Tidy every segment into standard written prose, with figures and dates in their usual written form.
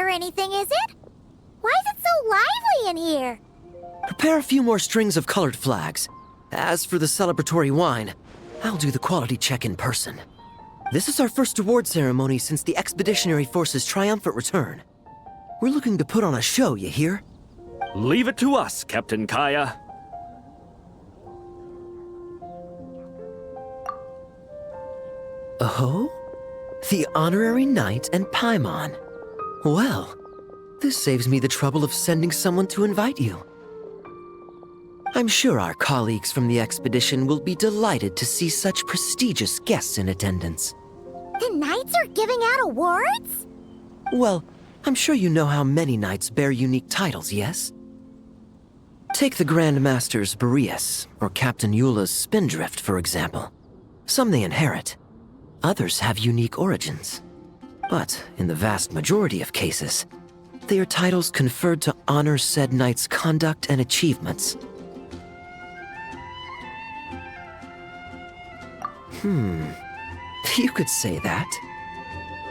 or anything, is it? Why is it so lively in here? Prepare a few more strings of colored flags. As for the celebratory wine, I'll do the quality check in person. This is our first award ceremony since the Expeditionary Force's triumphant return. We're looking to put on a show, you hear? Leave it to us, Captain Kaya. Oh? The Honorary Knight and Paimon. Well, this saves me the trouble of sending someone to invite you. I'm sure our colleagues from the expedition will be delighted to see such prestigious guests in attendance. The Knights are giving out awards? Well, I'm sure you know how many knights bear unique titles, yes? Take the Grand Master's Boreas, or Captain Eula's Spindrift, for example. Some they inherit. Others have unique origins. But in the vast majority of cases, they are titles conferred to honor said knight's conduct and achievements. You could say that.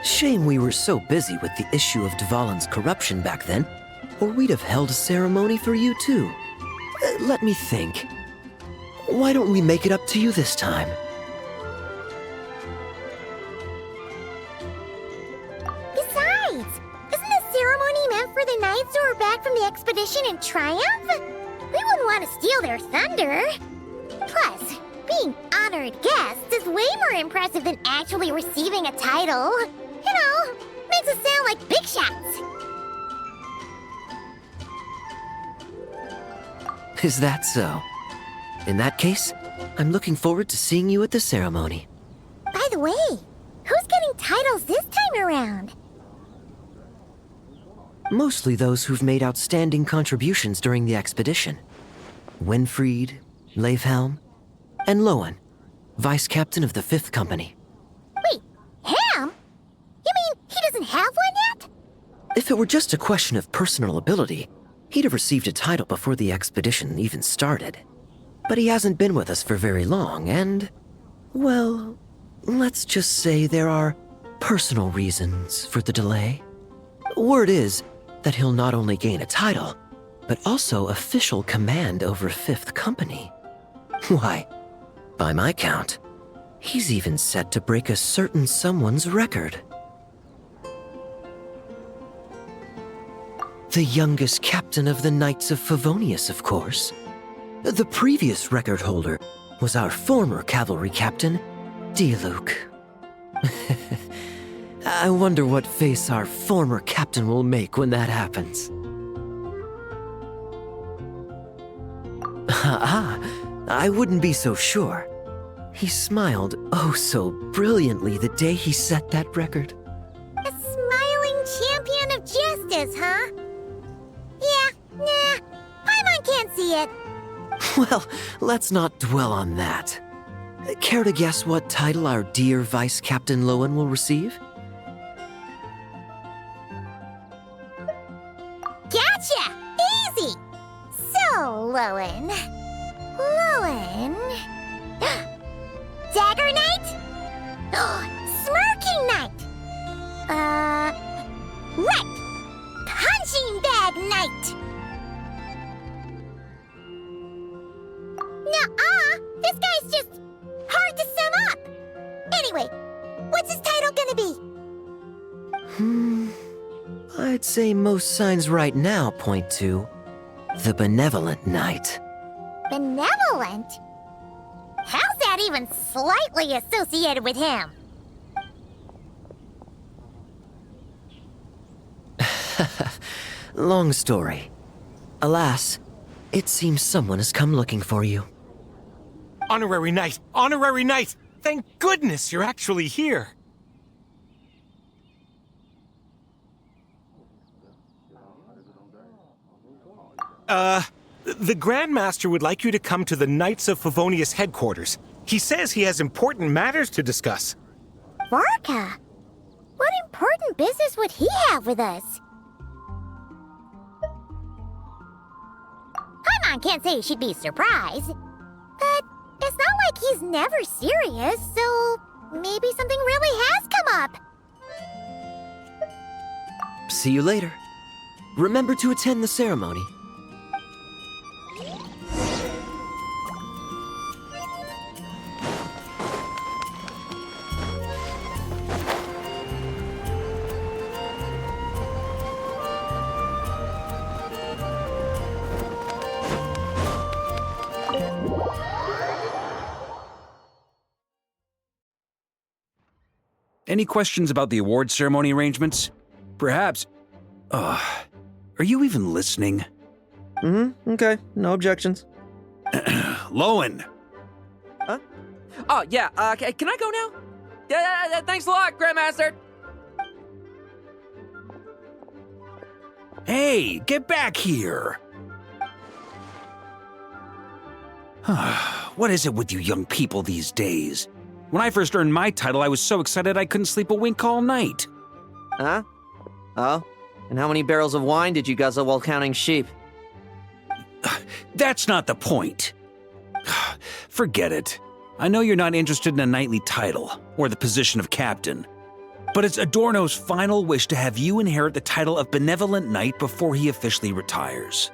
Shame we were so busy with the issue of Dvalin's corruption back then, or we'd have held a ceremony for you too. Let me think. Why don't we make it up to you this time? Besides, isn't this ceremony meant for the Knights who are back from the expedition in triumph? We wouldn't want to steal their thunder. Plus, being honored guests is way more impressive than actually receiving a title. You know, makes us sound like big shots. Is that so? In that case, I'm looking forward to seeing you at the ceremony. By the way, who's getting titles this time around? Mostly those who've made outstanding contributions during the expedition. Winfried, Leifhelm, and Lohen, Vice Captain of the 5th Company. Wait, him? You mean he doesn't have one yet? If it were just a question of personal ability, he'd have received a title before the expedition even started. But he hasn't been with us for very long, and, well, let's just say there are personal reasons for the delay. Word is that he'll not only gain a title, but also official command over 5th Company. Why, by my count, he's even set to break a certain someone's record. The youngest captain of the Knights of Favonius, of course. The previous record holder was our former cavalry captain, Diluc. I wonder what face our former captain will make when that happens. I wouldn't be so sure. He smiled oh so brilliantly the day he set that record. A smiling champion of justice, huh? Yeah, nah, Paimon can't see it. Well, let's not dwell on that. Care to guess what title our dear Vice Captain Lohen will receive? Gotcha! Easy! So, Lohen... Dagger Knight? Smirking Knight! Right! Punching Bag Knight! Nuh-uh! This guy's just hard to sum up! Anyway, what's his title gonna be? I'd say most signs right now point to the Benevolent Knight. Benevolent? How's that even slightly associated with him? Long story. Alas, it seems someone has come looking for you. Honorary Knight! Honorary Knight! Thank goodness you're actually here! The Grand Master would like you to come to the Knights of Favonius headquarters. He says he has important matters to discuss. Varka? What important business would he have with us? Paimon can't say she'd be surprised. But it's not like he's never serious, so maybe something really has come up. See you later. Remember to attend the ceremony. Any questions about the award ceremony arrangements? Perhaps. Are you even listening? Okay. No objections. Lohen! Huh? Oh, yeah, can I go now? Yeah, thanks a lot, Grandmaster! Hey, get back here! What is it with you young people these days? When I first earned my title, I was so excited I couldn't sleep a wink all night. Huh? Oh? And how many barrels of wine did you guzzle while counting sheep? That's not the point. Forget it. I know you're not interested in a knightly title, or the position of captain. But it's Adorno's final wish to have you inherit the title of Benevolent Knight before he officially retires.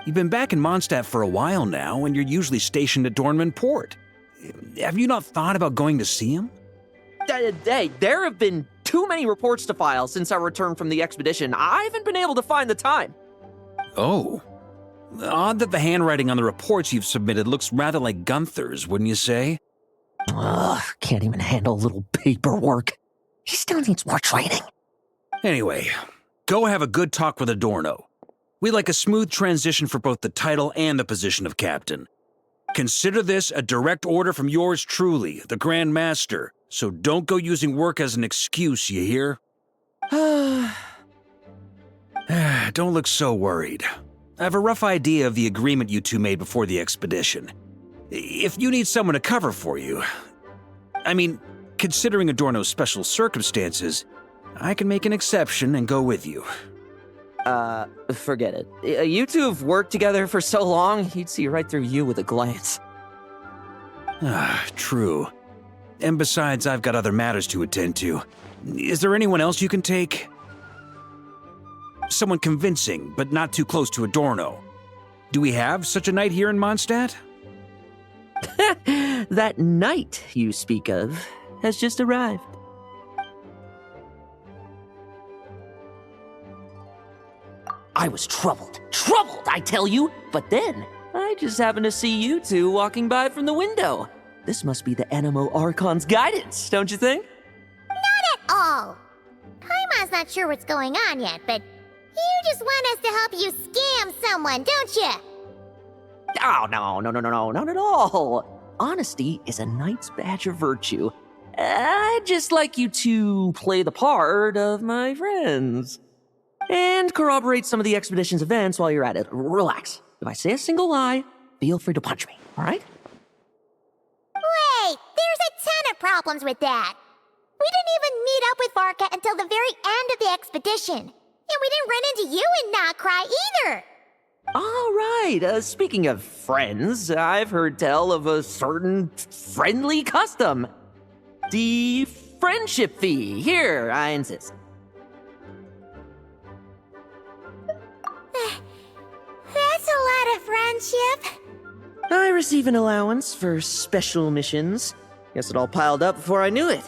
You've been back in Mondstadt for a while now, and you're usually stationed at Dornman Port. Have you not thought about going to see him? Hey, there have been too many reports to file since our return from the expedition. I haven't been able to find the time. Oh. Odd that the handwriting on the reports you've submitted looks rather like Gunther's, wouldn't you say? Ugh, can't even handle a little paperwork. He still needs more training. Anyway, go have a good talk with Adorno. We'd like a smooth transition for both the title and the position of captain. Consider this a direct order from yours truly, the Grand Master, so don't go using work as an excuse, you hear? Don't look so worried. I have a rough idea of the agreement you two made before the expedition. If you need someone to cover for you, considering Adorno's special circumstances, I can make an exception and go with you. Forget it. You two have worked together for so long, he'd see right through you with a glance. True. And besides, I've got other matters to attend to. Is there anyone else you can take? Someone convincing, but not too close to Adorno. Do we have such a knight here in Mondstadt? That knight you speak of has just arrived. I was troubled, I tell you, but then I just happened to see you two walking by from the window. This must be the Animo Archon's guidance, don't you think? Not at all. Paimon's not sure what's going on yet, but you just want us to help you scam someone, don't you? Oh, no, not at all. Honesty is a knight's badge of virtue. I'd just like you to play the part of my friends. And corroborate some of the expedition's events while you're at it. Relax. If I say a single lie, feel free to punch me, all right? Wait, there's a ton of problems with that. We didn't even meet up with Varka until the very end of the expedition. And we didn't run into you and not cry either. All right, speaking of friends, I've heard tell of a certain friendly custom. The friendship fee. Here, I insist. That's a lot of friendship. I receive an allowance for special missions. Guess it all piled up before I knew it.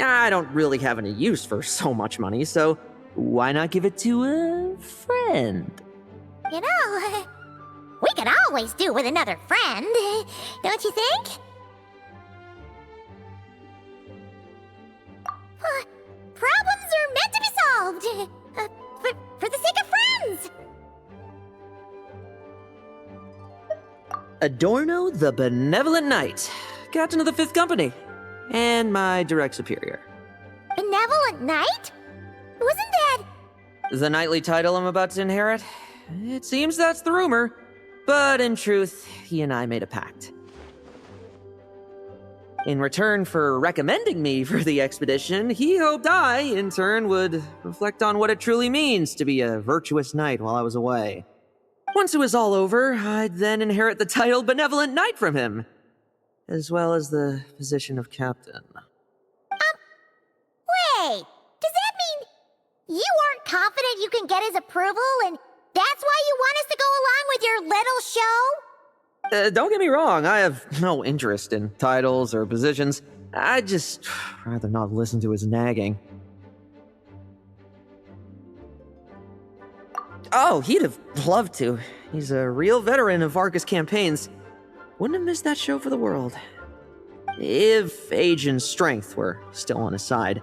I don't really have any use for so much money, so why not give it to a friend? You know, we could always do with another friend, don't you think? Problems are meant to be solved. For the sake of friends. Adorno the Benevolent Knight, Captain of the 5th Company, and my direct superior. Benevolent Knight? Wasn't that... The knightly title I'm about to inherit? It seems that's the rumor, but in truth, he and I made a pact. In return for recommending me for the expedition, he hoped I, in turn, would reflect on what it truly means to be a virtuous knight while I was away. Once it was all over, I'd then inherit the title Benevolent Knight from him, as well as the position of captain. Wait, does You aren't confident you can get his approval, and that's why you want us to go along with your little show? Don't get me wrong, I have no interest in titles or positions. I'd just rather not listen to his nagging. Oh, he'd have loved to. He's a real veteran of Vargas campaigns. Wouldn't have missed that show for the world. If age and strength were still on his side.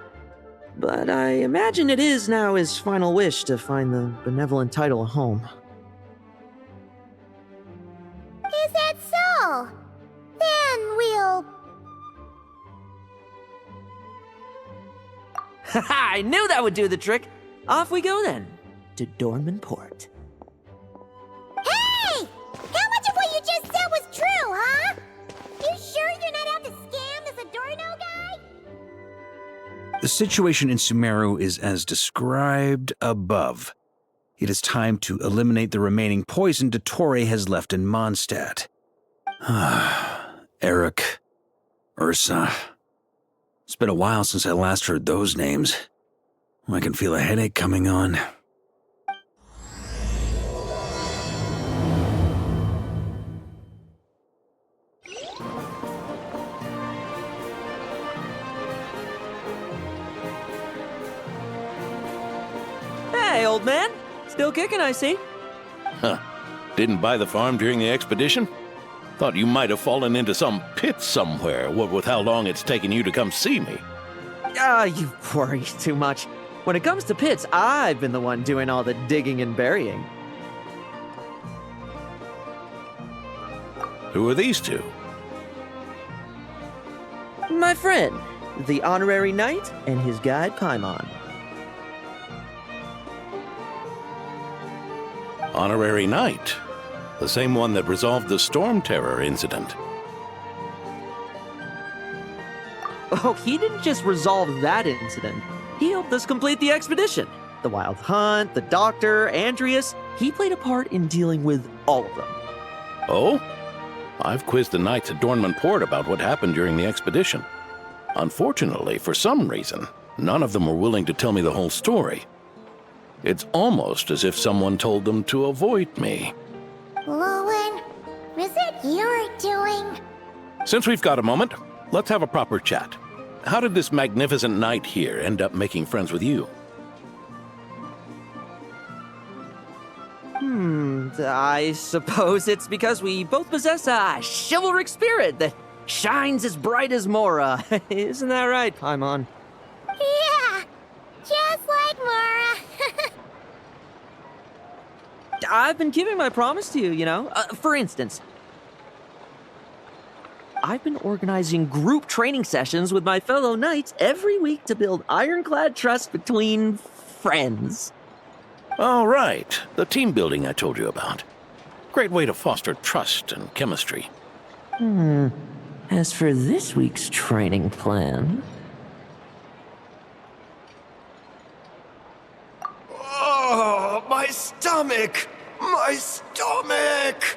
But I imagine it is now his final wish to find the benevolent title a home. Is that so? Then we'll... Haha, I knew that would do the trick! Off we go then, to Dorman Port. Hey! How much of what you just said was true, huh? You sure you're not out to scam this Adorno guy? The situation in Sumeru is as described above. It is time to eliminate the remaining poison Dottore has left in Mondstadt. Eric, Ursa. It's been a while since I last heard those names. I can feel a headache coming on. Hey, old man. Still kicking, I see. Huh. Didn't buy the farm during the expedition? Thought you might have fallen into some pit somewhere, what with how long it's taken you to come see me. You worry too much. When it comes to pits, I've been the one doing all the digging and burying. Who are these two? My friend, the honorary knight, and his guide Paimon. Honorary Knight. The same one that resolved the Storm Terror incident. Oh, he didn't just resolve that incident. He helped us complete the expedition. The Wild Hunt, the Doctor, Andreas. He played a part in dealing with all of them. Oh? I've quizzed the knights at Dornman Port about what happened during the expedition. Unfortunately, for some reason, none of them were willing to tell me the whole story. It's almost as if someone told them to avoid me. Lohen, is it your doing? Since we've got a moment, let's have a proper chat. How did this magnificent knight here end up making friends with you? I suppose it's because we both possess a chivalric spirit that shines as bright as Mora. Isn't that right, Paimon? Yeah, just like Mara. I've been keeping my promise to you, you know. For instance, I've been organizing group training sessions with my fellow knights every week to build ironclad trust between friends. Oh, right. The team building I told you about. Great way to foster trust and chemistry. As for this week's training plan... Oh, my stomach! My stomach!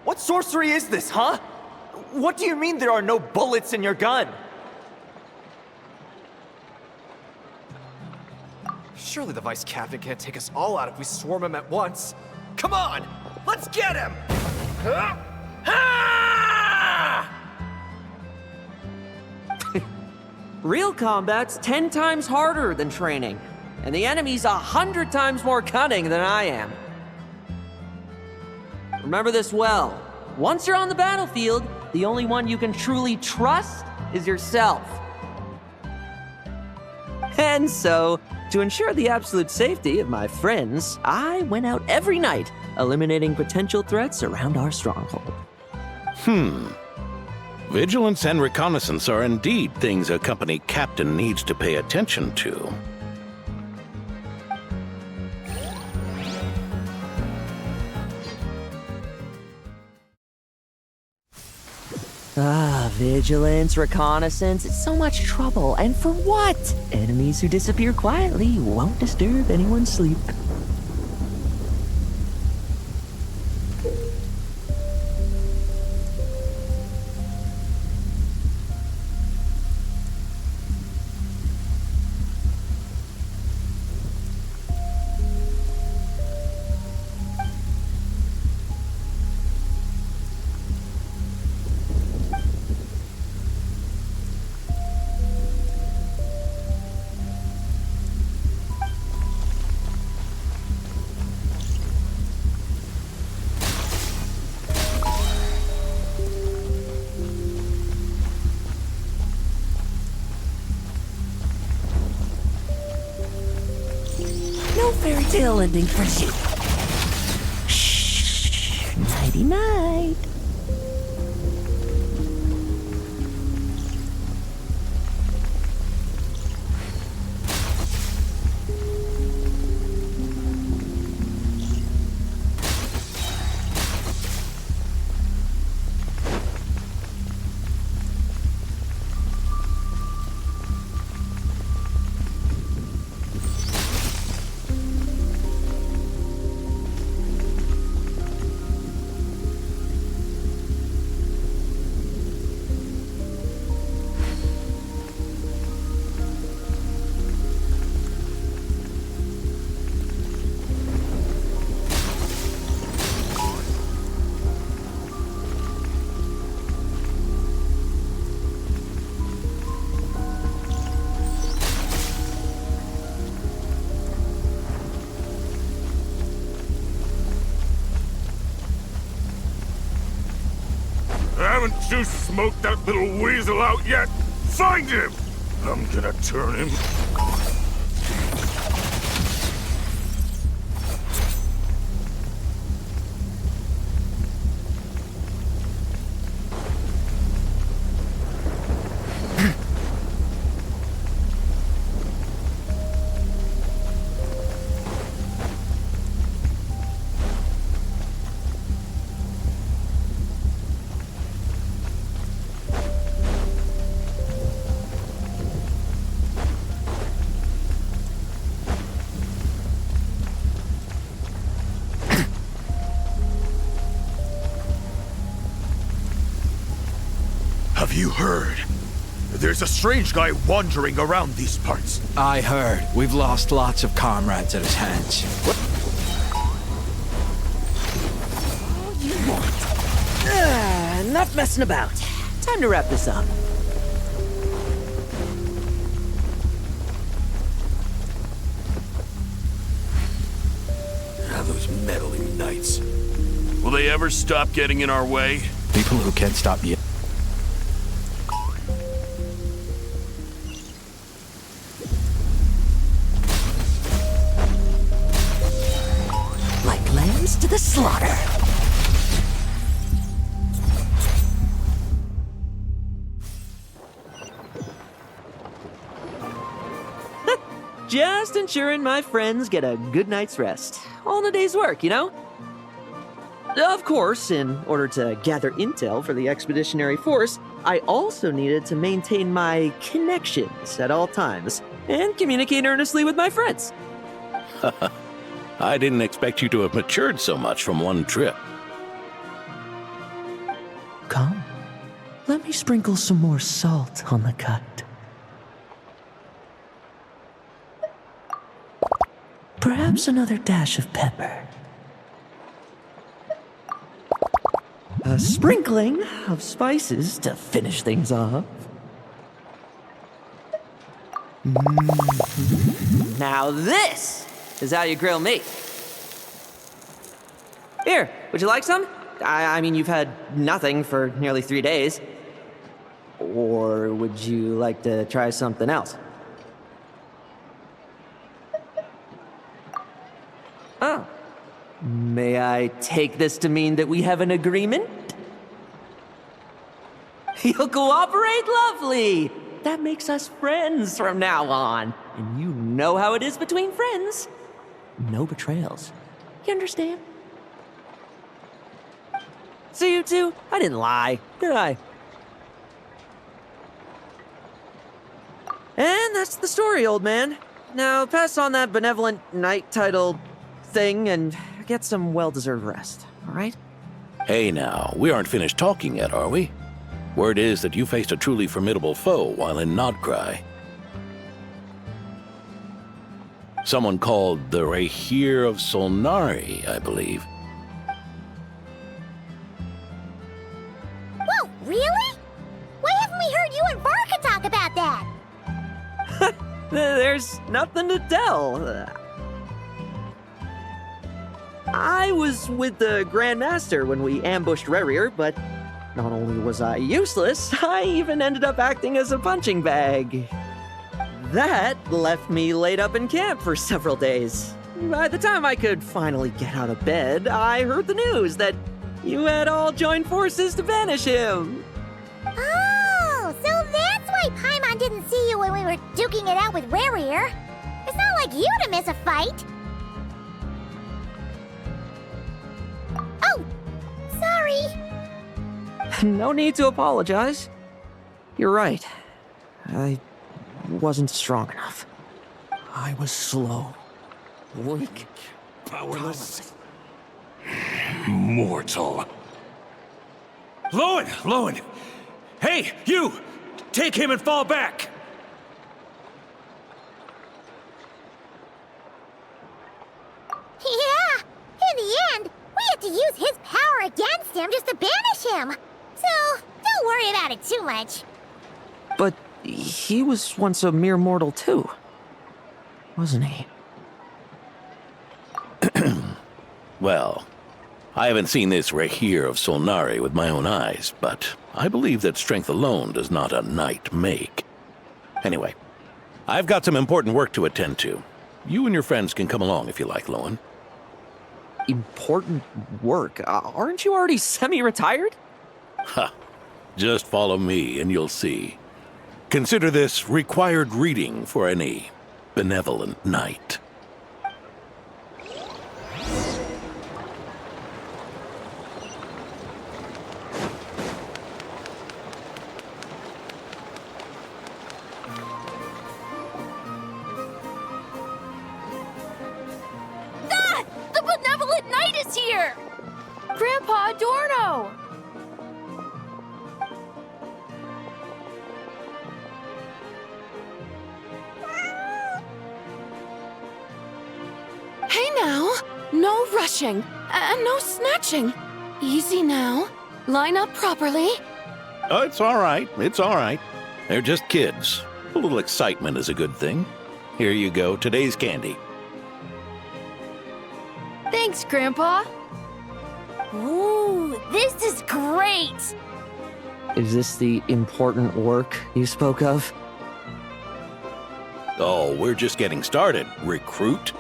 What sorcery is this, huh? What do you mean there are no bullets in your gun? Surely the Vice Captain can't take us all out if we swarm him at once. Come on! Let's get him! Huh? Ah! Real combat's 10 times harder than training, and the enemy's 100 times more cunning than I am. Remember this well. Once you're on the battlefield, the only one you can truly trust is yourself. And so, to ensure the absolute safety of my friends, I went out every night, eliminating potential threats around our stronghold. Vigilance and reconnaissance are indeed things a company captain needs to pay attention to. Vigilance, reconnaissance, it's so much trouble, and for what? Enemies who disappear quietly won't disturb anyone's sleep. swell ending for you. Shh. Nighty night. Haven't you smoked that little weasel out yet? Find him! I'm gonna turn him. Have you heard? There's a strange guy wandering around these parts. I heard. We've lost lots of comrades at his hands. What? Enough messing about. Time to wrap this up. Those meddling knights. Will they ever stop getting in our way? People who can't stop you. Like lambs to the slaughter. Just ensuring my friends get a good night's rest. All in a day's work, you know? Of course, in order to gather intel for the expeditionary force, I also needed to maintain my connections at all times and communicate earnestly with my friends. I didn't expect you to have matured so much from one trip. Come, let me sprinkle some more salt on the cut. Perhaps another dash of pepper. A sprinkling of spices to finish things off. Now this is how you grill me. Here, would you like some? I mean, you've had nothing for nearly 3 days. Or would you like to try something else? Oh. May I take this to mean that we have an agreement? You'll cooperate? Lovely! That makes us friends from now on. And you know how it is between friends. No betrayals. You understand? So you two, I didn't lie, did I? And that's the story, old man. Now pass on that benevolent knight title thing and get some well-deserved rest, all right? Hey now, we aren't finished talking yet, are we? Word is that you faced a truly formidable foe while in Nodcry. Someone called the Rahir of Solnari, I believe. Whoa, really? Why haven't we heard you and Varka talk about that? There's nothing to tell. I was with the Grand Master when we ambushed Rerir, but not only was I useless, I even ended up acting as a punching bag. That left me laid up in camp for several days. By the time I could finally get out of bed, I heard the news that you had all joined forces to banish him. Oh, so that's why Paimon didn't see you when we were duking it out with Rarier. It's not like you to miss a fight. Oh, sorry. No need to apologize. You're right. I wasn't strong enough. I was slow, weak, Powerless. Mortal. Lohen! Hey, you! Take him and fall back! Yeah, in the end, we had to use his power against him just to banish him. So, don't worry about it too much. But he was once a mere mortal too, wasn't he? Well, I haven't seen this Rahir of Solnari with my own eyes, but I believe that strength alone does not a knight make. Anyway, I've got some important work to attend to. You and your friends can come along if you like, Lohen. Important work? Aren't you already semi-retired? Ha! Just follow me and you'll see. Consider this required reading for any benevolent knight. The benevolent knight is here! Grandpa Adorno! Hey now! No rushing, and no snatching. Easy now. Line up properly. Oh, it's all right. It's all right. They're just kids. A little excitement is a good thing. Here you go, today's candy. Thanks, Grandpa. Ooh, this is great! Is this the important work you spoke of? Oh, we're just getting started, recruit.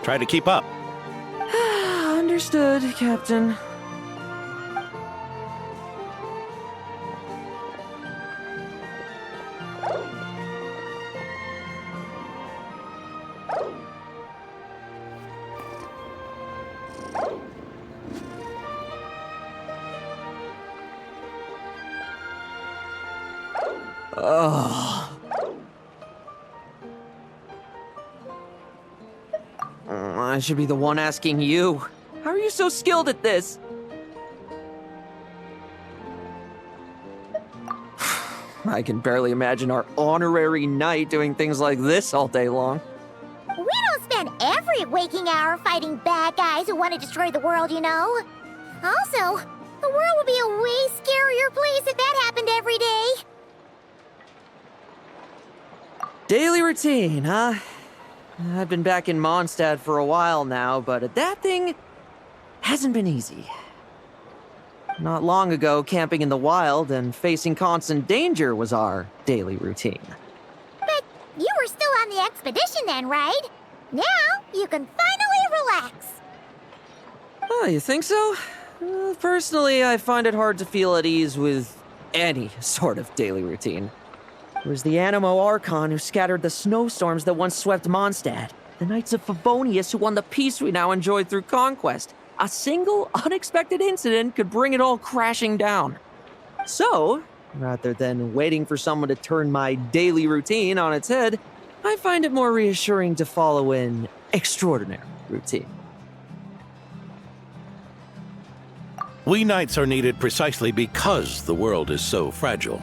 Try to keep up. Understood, Captain. I should be the one asking you. How are you so skilled at this? I can barely imagine our honorary knight doing things like this all day long. We don't spend every waking hour fighting bad guys who want to destroy the world, you know. Also, the world would be a way scarier place if that happened every day. Daily routine, huh? I've been back in Mondstadt for a while now, but adapting hasn't been easy. Not long ago, camping in the wild and facing constant danger was our daily routine. But you were still on the expedition then, right? Now you can finally relax. Oh, you think so? Personally, I find it hard to feel at ease with any sort of daily routine. It was the Animo Archon who scattered the snowstorms that once swept Mondstadt. The Knights of Favonius who won the peace we now enjoy through conquest. A single, unexpected incident could bring it all crashing down. So, rather than waiting for someone to turn my daily routine on its head, I find it more reassuring to follow an extraordinary routine. We knights are needed precisely because the world is so fragile.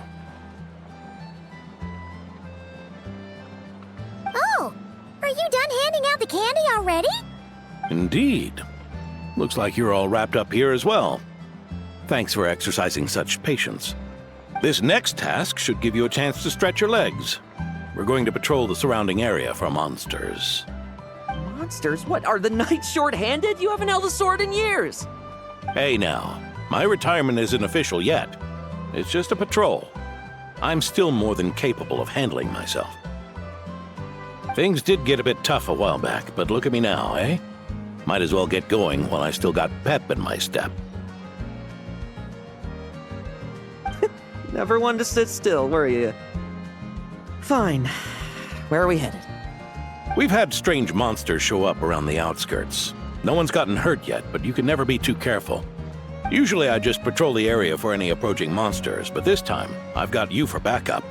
Oh, are you done handing out the candy already? Indeed. Looks like you're all wrapped up here as well. Thanks for exercising such patience. This next task should give you a chance to stretch your legs. We're going to patrol the surrounding area for monsters. Monsters? What, are the knights short-handed? You haven't held a sword in years. Hey now, my retirement isn't official yet. It's just a patrol. I'm still more than capable of handling myself. Things did get a bit tough a while back, but look at me now, eh? Might as well get going while I still got pep in my step. Never one to sit still, were you? Fine. Where are we headed? We've had strange monsters show up around the outskirts. No one's gotten hurt yet, but you can never be too careful. Usually I just patrol the area for any approaching monsters, but this time I've got you for backup.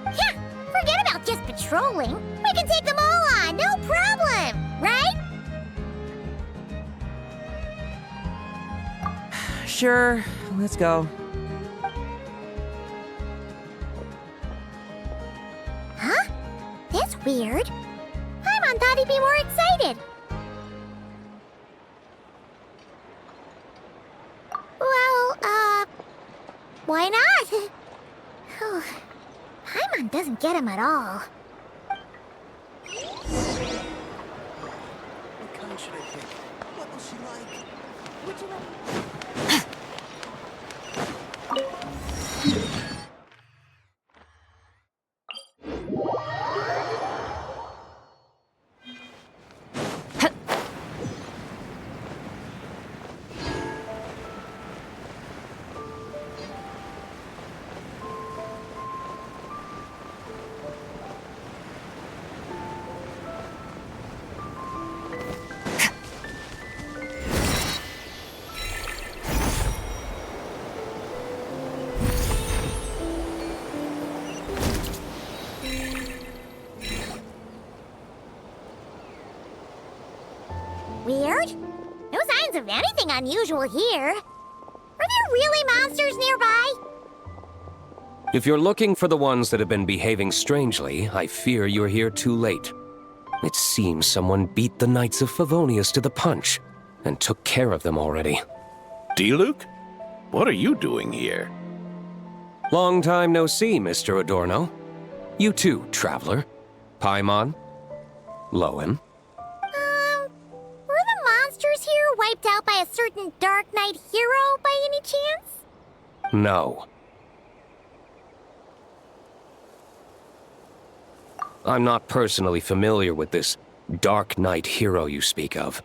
Yeah, forget about just patrolling. We can take them all on, no problem, right? Sure, let's go. Huh? That's weird. Paimon thought he'd be more excited. Well, why not? Paimon doesn't get him at all. What kind should I pick? What will she like? Would you like... Weird? No signs of anything unusual here. Are there really monsters nearby? If you're looking for the ones that have been behaving strangely, I fear you're here too late. It seems someone beat the Knights of Favonius to the punch, and took care of them already. D-Luke? What are you doing here? Long time no see, Mr. Adorno. You too, traveler. Paimon? Lohen? Were the monsters here wiped out by a certain Dark Knight hero by any chance? No. I'm not personally familiar with this Dark Knight hero you speak of.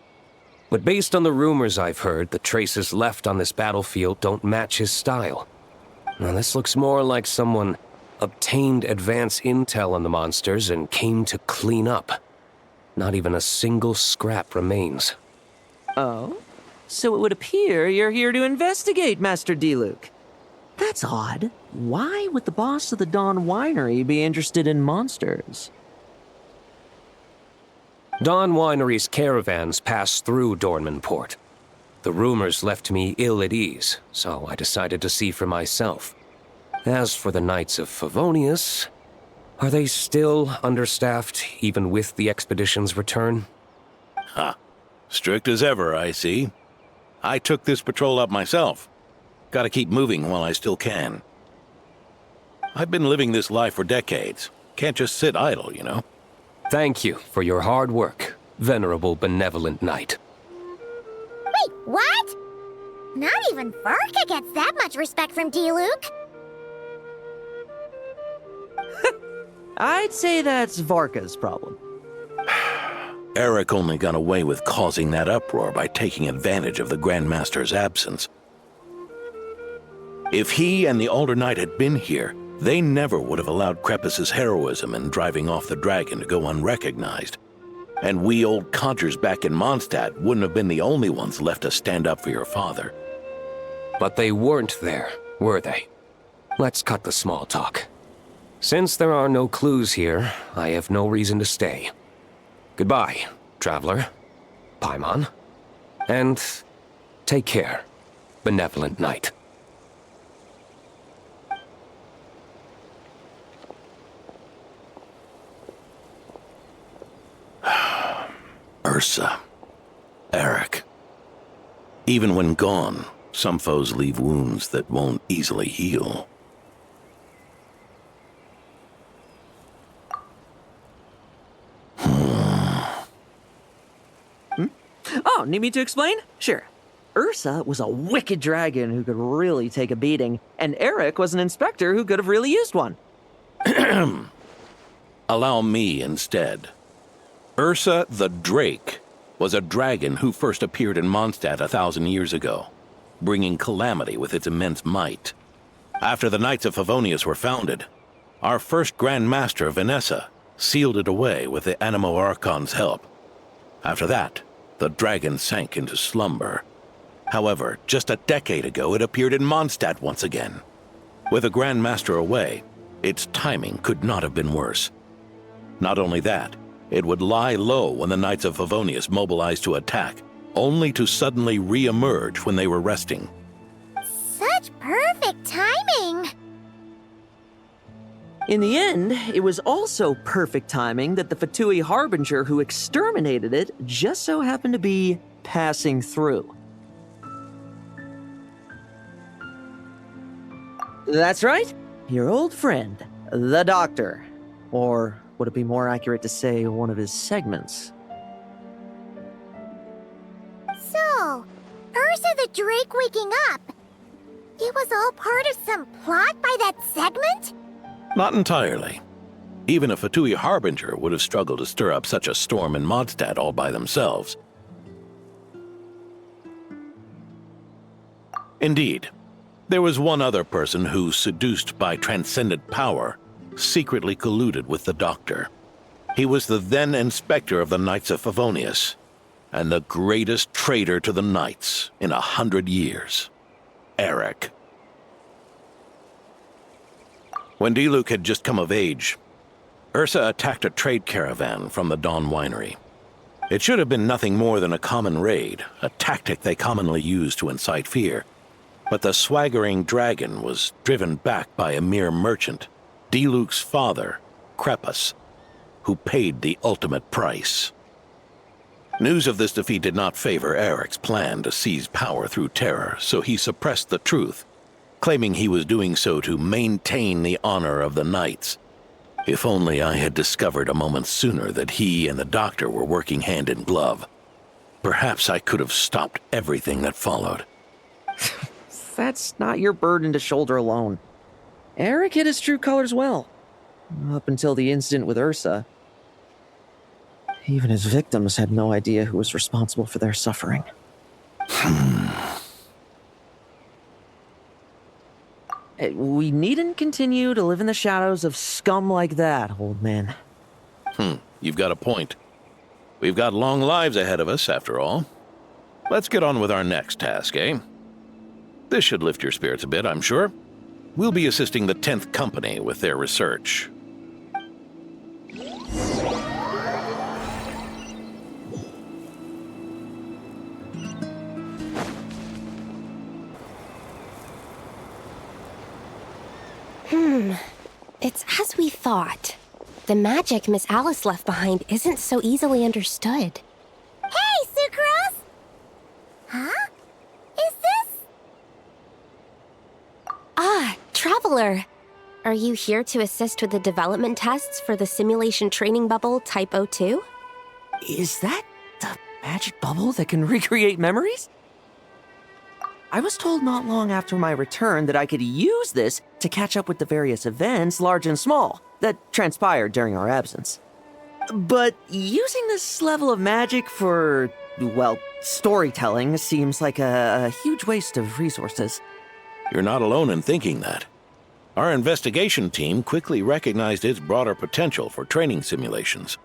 But based on the rumors I've heard, the traces left on this battlefield don't match his style. Now this looks more like someone obtained advance intel on the monsters and came to clean up. Not even a single scrap remains. Oh? So it would appear you're here to investigate, Master D-Luke. That's odd. Why would the boss of the Dawn Winery be interested in monsters? Dawn Winery's caravans pass through Dornman Port. The rumors left me ill at ease, so I decided to see for myself. As for the Knights of Favonius, are they still understaffed, even with the expedition's return? Ha. Strict as ever, I see. I took this patrol up myself. Gotta keep moving while I still can. I've been living this life for decades. Can't just sit idle, you know? Thank you for your hard work, venerable benevolent knight. Wait, what? Not even Varka gets that much respect from D-Luke. I'd say that's Varka's problem. Eric only got away with causing that uproar by taking advantage of the Grandmaster's absence. If he and the Alder Knight had been here, they never would have allowed Krepus's heroism in driving off the dragon to go unrecognized. And we old codgers back in Mondstadt wouldn't have been the only ones left to stand up for your father. But they weren't there, were they? Let's cut the small talk. Since there are no clues here, I have no reason to stay. Goodbye, traveler, Paimon, and take care, benevolent knight. Ursa. Eric. Even when gone, some foes leave wounds that won't easily heal. Oh, need me to explain? Sure. Ursa was a wicked dragon who could really take a beating, and Eric was an inspector who could have really used one. Allow me instead. Ursa the Drake was a dragon who first appeared in Mondstadt 1,000 years ago, bringing calamity with its immense might. After the Knights of Favonius were founded, our first Grand Master, Vanessa, sealed it away with the Animo Archon's help. After that, the dragon sank into slumber. However, just a decade ago, it appeared in Mondstadt once again. With the Grand Master away, its timing could not have been worse. Not only that, it would lie low when the Knights of Favonius mobilized to attack, only to suddenly re-emerge when they were resting. Such perfect timing! In the end, it was also perfect timing that the Fatui Harbinger who exterminated it just so happened to be passing through. That's right, your old friend, the Doctor. Or would it be more accurate to say one of his segments? So, Ursa the Drake waking up. It was all part of some plot by that segment? Not entirely. Even a Fatui Harbinger would have struggled to stir up such a storm in Mondstadt all by themselves. Indeed, there was one other person who, seduced by transcendent power, secretly colluded with the Doctor. He was the then Inspector of the Knights of Favonius, and the greatest traitor to the Knights in 100 years. Eric. When Diluc had just come of age, Ursa attacked a trade caravan from the Dawn Winery. It should have been nothing more than a common raid, a tactic they commonly use to incite fear. But the swaggering dragon was driven back by a mere merchant, Diluc's father, Lepus, who paid the ultimate price. News of this defeat did not favor Eric's plan to seize power through terror, so he suppressed the truth, claiming he was doing so to maintain the honor of the Knights. If only I had discovered a moment sooner that he and the Doctor were working hand in glove. Perhaps I could have stopped everything that followed. That's not your burden to shoulder alone. Eric hid his true colors well. Up until the incident with Ursa. Even his victims had no idea who was responsible for their suffering. We needn't continue to live in the shadows of scum like that, old man. You've got a point. We've got long lives ahead of us, after all. Let's get on with our next task, eh? This should lift your spirits a bit, I'm sure. We'll be assisting the 10th Company with their research. It's as we thought. The magic Miss Alice left behind isn't so easily understood. Hey, Sucrose! Huh? Is this? Ah, Traveler! Are you here to assist with the development tests for the simulation training bubble Type 02? Is that the magic bubble that can recreate memories? I was told not long after my return that I could use this to catch up with the various events, large and small, that transpired during our absence. But using this level of magic for, well, storytelling seems like a huge waste of resources. You're not alone in thinking that. Our investigation team quickly recognized its broader potential for training simulations.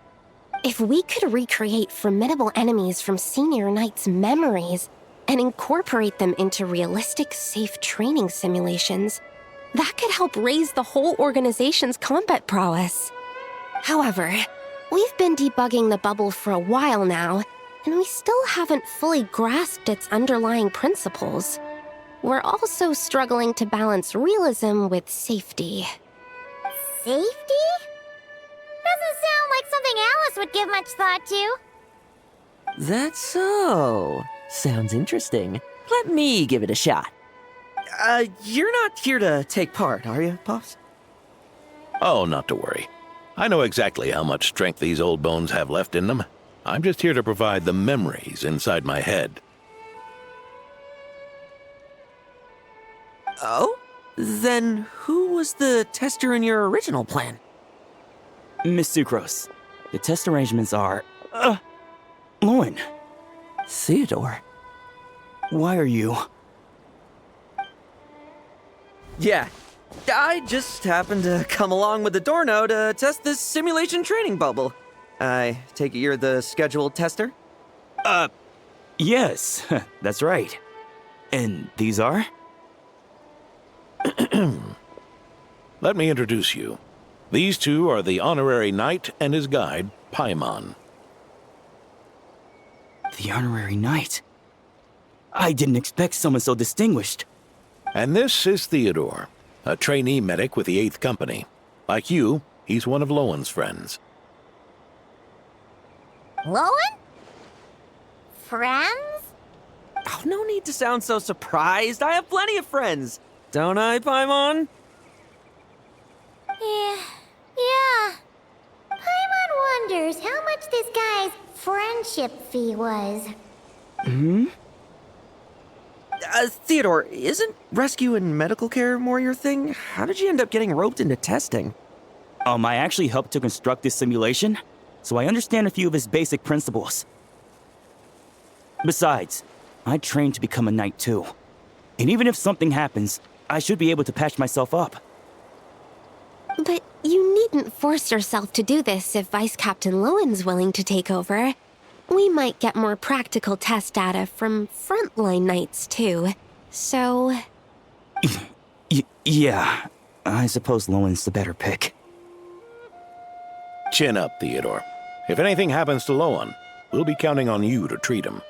If we could recreate formidable enemies from Senior Knight's memories and incorporate them into realistic, safe training simulations, that could help raise the whole organization's combat prowess. However, we've been debugging the bubble for a while now, and we still haven't fully grasped its underlying principles. We're also struggling to balance realism with safety. Safety? Doesn't sound like something Alice would give much thought to. That's so. Sounds interesting. Let me give it a shot. You're not here to take part, are you, Pops? Oh, not to worry. I know exactly how much strength these old bones have left in them. I'm just here to provide the memories inside my head. Oh? Then who was the tester in your original plan? Miss Sucrose, the test arrangements are... Lohen. Theodore. Why are you... Yeah, I just happened to come along with the Dorno to test this simulation training bubble. I take it you're the scheduled tester? Yes, that's right. And these are? Let me introduce you. These two are the honorary knight and his guide, Paimon. The honorary knight? I didn't expect someone so distinguished. And this is Theodore, a trainee medic with the 8th Company. Like you, he's one of Lowen's friends. Lohen? Friends? Oh, no need to sound so surprised. I have plenty of friends. Don't I, Paimon? Yeah. Paimon wonders how much this guy's friendship fee was. Theodore, isn't rescue and medical care more your thing? How did you end up getting roped into testing? I actually helped to construct this simulation, so I understand a few of its basic principles. Besides, I trained to become a knight too. And even if something happens, I should be able to patch myself up. But you needn't force yourself to do this if Vice Captain Lowen's willing to take over. We might get more practical test data from frontline knights too, so... Yeah, I suppose Lowen's the better pick. Chin up, Theodore. If anything happens to Lowen, we'll be counting on you to treat him.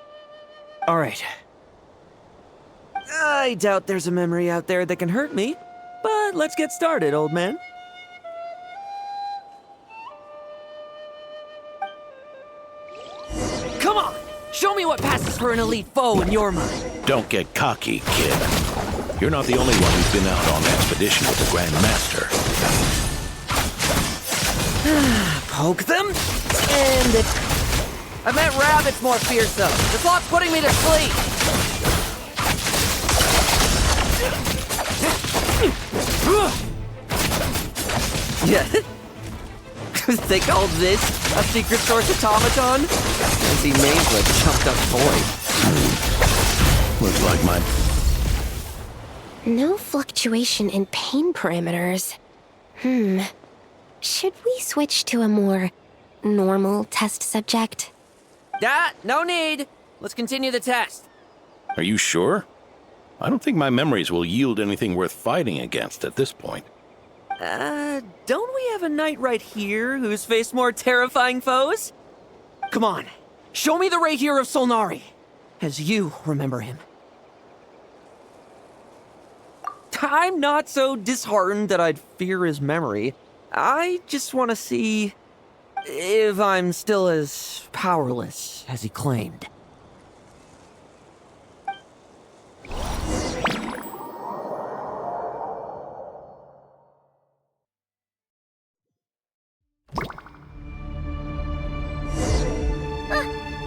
All right. I doubt there's a memory out there that can hurt me, but let's get started, old man. Come on! Show me what passes for an elite foe in your mind. Don't get cocky, kid. You're not the only one who's been out on expedition with the Grand Master. Poke them, and it... I meant rabbits more fearsome. The clock's putting me to sleep. Yeah. They called this a secret source automaton? Fancy names like chumped up toy. Looks like my... No fluctuation in pain parameters. Should we switch to a more normal test subject? No need. Let's continue the test. Are you sure? I don't think my memories will yield anything worth fighting against at this point. Don't we have a knight right here who's faced more terrifying foes? Come on, show me the Rahier of Solnari, as you remember him. I'm not so disheartened that I'd fear his memory. I just want to see if I'm still as powerless as he claimed.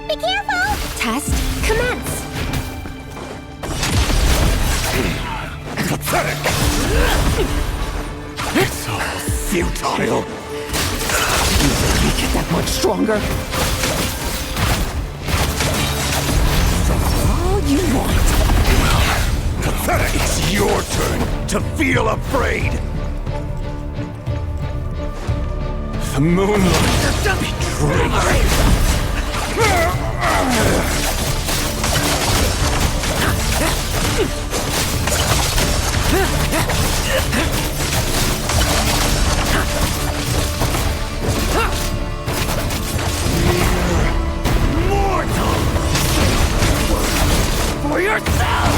Be careful! Test commence! Pathetic! It's all futile! You think we get that much stronger? All you want. Pathetic! It's your turn to feel afraid! The moonlight betrayed! Mortal! For yourself!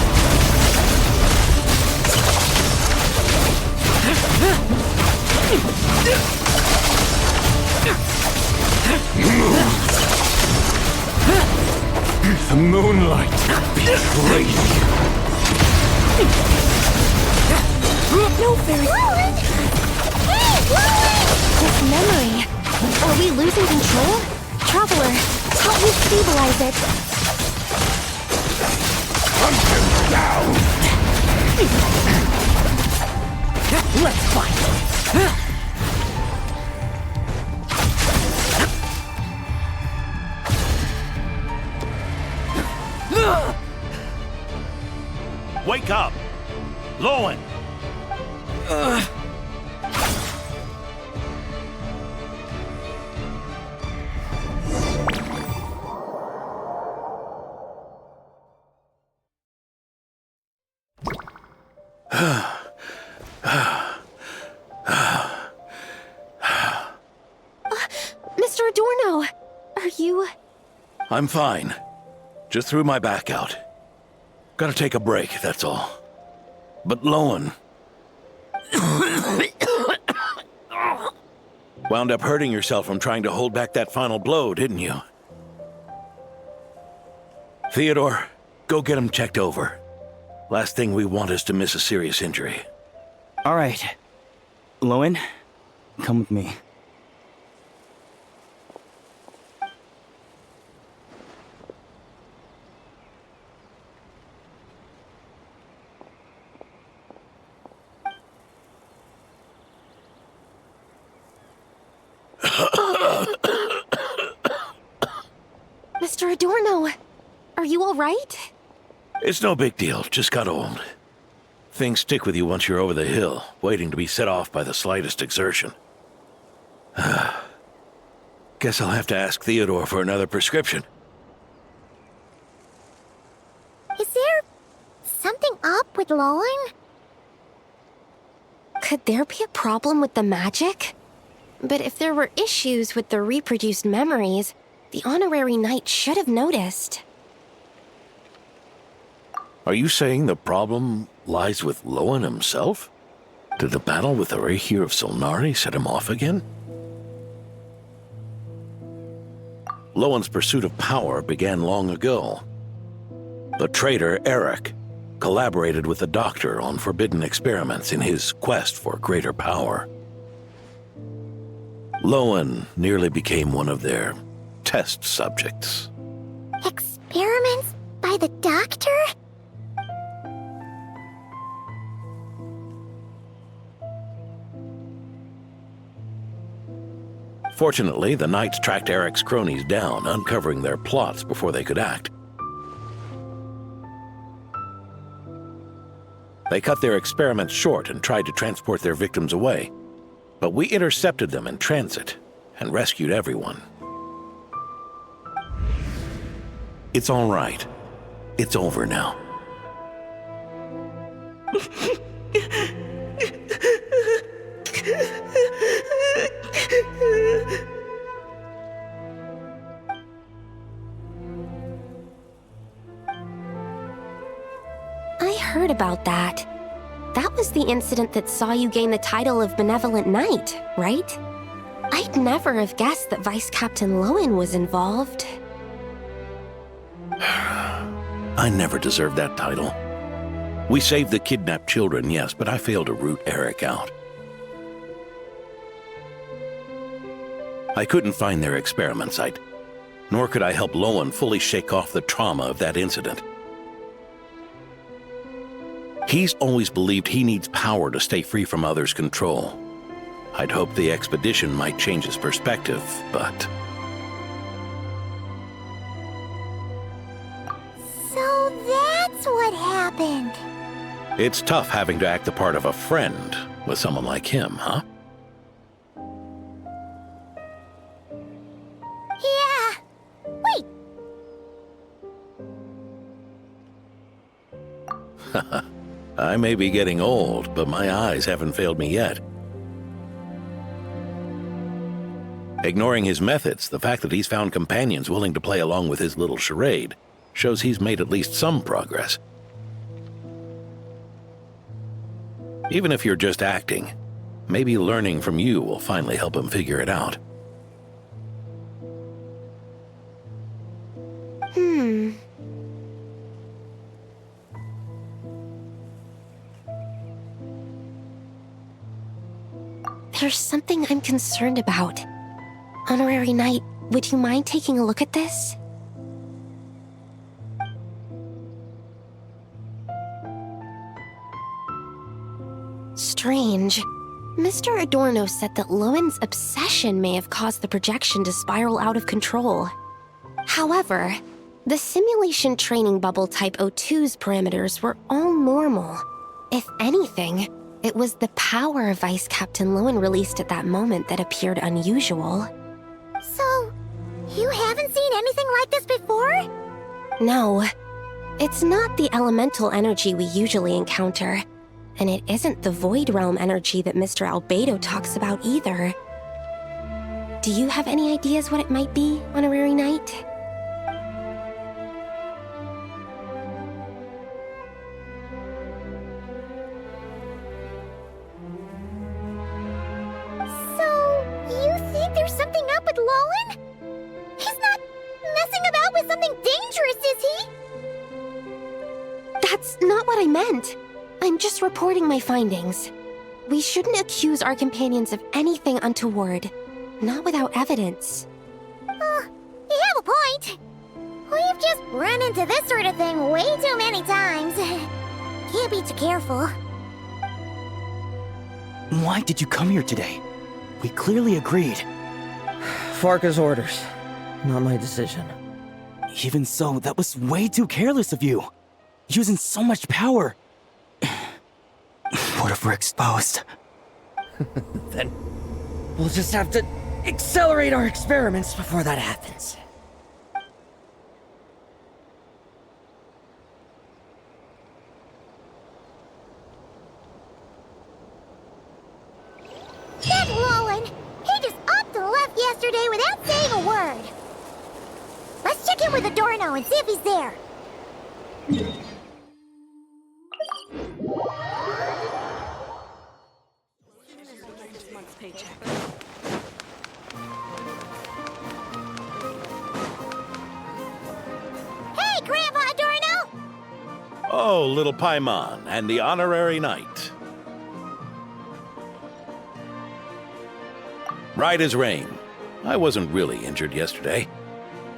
The moonlight betrayed you. No fairy... Lohen! Hey, Lohen! This memory... Are we losing control? Traveler, help me stabilize it. Hunt him down! Let's fight! Wake up! Lohen! Mr. Adorno, are you... I'm fine. Just threw my back out. Gotta take a break, that's all. But Lohen... wound up hurting yourself from trying to hold back that final blow, didn't you? Theodore, go get him checked over. Last thing we want is to miss a serious injury. All right. Lohen, come with me. Mr. Adorno, are you all right? It's no big deal, just got old. Things stick with you once you're over the hill, waiting to be set off by the slightest exertion. Guess I'll have to ask Theodore for another prescription. Is there something up with Lohen? Could there be a problem with the magic? But if there were issues with the reproduced memories, the honorary knight should have noticed. Are you saying the problem lies with Lohen himself? Did the battle with the Reikir of Solnari set him off again? Lohen's pursuit of power began long ago. The traitor Eric collaborated with the Doctor on forbidden experiments in his quest for greater power. Lohen nearly became one of their test subjects. Experiments by the Doctor? Fortunately, the Knights tracked Eric's cronies down, uncovering their plots before they could act. They cut their experiments short and tried to transport their victims away, but we intercepted them in transit and rescued everyone. It's all right. It's over now. I heard about that. That was the incident that saw you gain the title of Benevolent Knight, right? I'd never have guessed that Vice Captain Lohen was involved. I never deserved that title. We saved the kidnapped children, yes, but I failed to root Eric out. I couldn't find their experiment site, nor could I help Lohen fully shake off the trauma of that incident. He's always believed he needs power to stay free from others' control. I'd hoped the expedition might change his perspective, but... So that's what happened. It's tough having to act the part of a friend with someone like him, huh? Yeah. Wait. I may be getting old, but my eyes haven't failed me yet. Ignoring his methods, the fact that he's found companions willing to play along with his little charade shows he's made at least some progress. Even if you're just acting, maybe learning from you will finally help him figure it out. There's something I'm concerned about. Honorary Knight, would you mind taking a look at this? Strange. Mr. Adorno said that Lohen's obsession may have caused the projection to spiral out of control. However, The simulation training bubble type O2's parameters were all normal. If anything, it was the power of Vice Captain Lohen released at that moment that appeared unusual. So, you haven't seen anything like this before? No, it's not the elemental energy we usually encounter, and it isn't the Void Realm energy that Mr. Albedo talks about either. Do you have any ideas what it might be, Honorary Knight? There's something up with Lohen? He's not messing about with something dangerous, is he? That's not what I meant. I'm just reporting my findings. We shouldn't accuse our companions of anything untoward, not without evidence. You have a point. We've just run into this sort of thing way too many times. Can't be too careful. Why did you come here today? We clearly agreed. Farka's orders, not my decision. Even so, that was way too careless of you. Using so much power. What if we're exposed? Then we'll just have to accelerate our experiments before that happens. That Lohen! He just upped and left yesterday without saying a word. Let's check in with Adorno and see if he's there. Hey, Grandpa Adorno! Oh, little Paimon and the honorary knight. Right as rain. I wasn't really injured yesterday.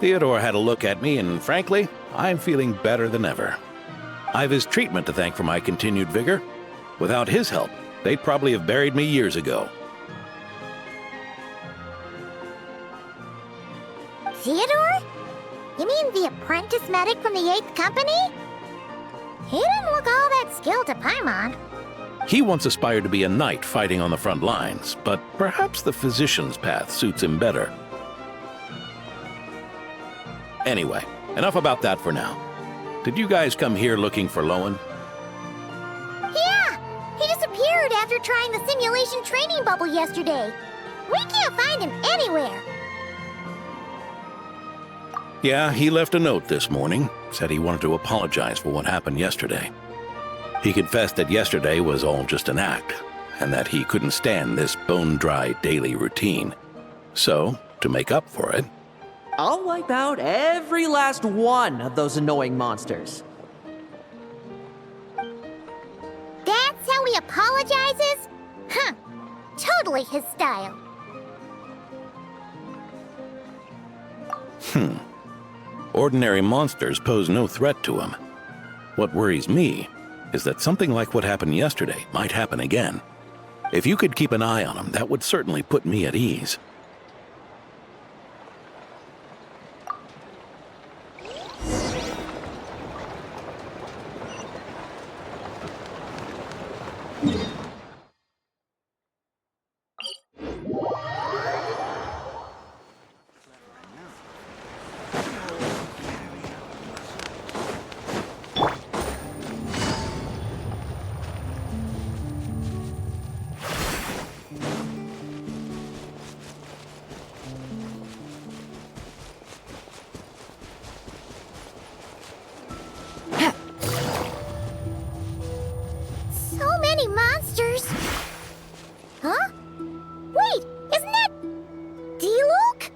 Theodore had a look at me, and frankly, I'm feeling better than ever. I've his treatment to thank for my continued vigor. Without his help, they'd probably have buried me years ago. Theodore? You mean the apprentice medic from the 8th Company? He didn't look all that skilled to Paimon. He once aspired to be a knight fighting on the front lines, but perhaps the physician's path suits him better. Anyway, enough about that for now. Did you guys come here looking for Lohen? Yeah! He disappeared after trying the simulation training bubble yesterday. We can't find him anywhere. Yeah, he left a note this morning. Said he wanted to apologize for what happened yesterday. He confessed that yesterday was all just an act, and that he couldn't stand this bone-dry daily routine. So, to make up for it, I'll wipe out every last one of those annoying monsters. That's how he apologizes? Huh. Totally his style. Ordinary monsters pose no threat to him. What worries me is that something like what happened yesterday might happen again. If you could keep an eye on him, that would certainly put me at ease. So many monsters. Huh? Wait, isn't that D-Luke?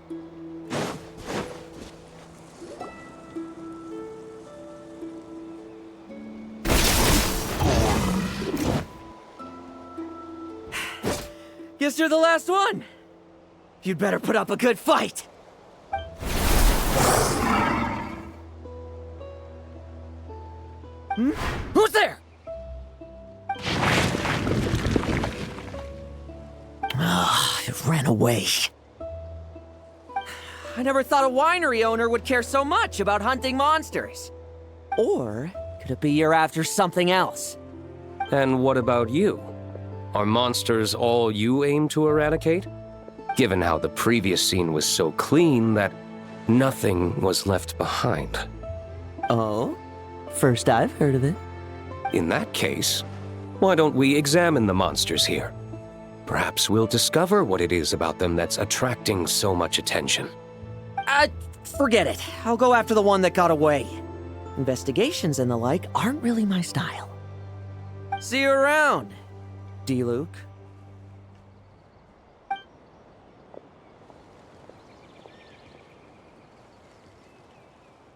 Guess you're the last one. You'd better put up a good fight. Who's there? It ran away. I never thought a winery owner would care so much about hunting monsters. Or could it be you're after something else? And what about you? Are monsters all you aim to eradicate? Given how the previous scene was so clean that nothing was left behind. Oh? First I've heard of it. In that case, why don't we examine the monsters here? Perhaps we'll discover what it is about them that's attracting so much attention. Forget it. I'll go after the one that got away. Investigations and the like aren't really my style. See you around, D-Luke.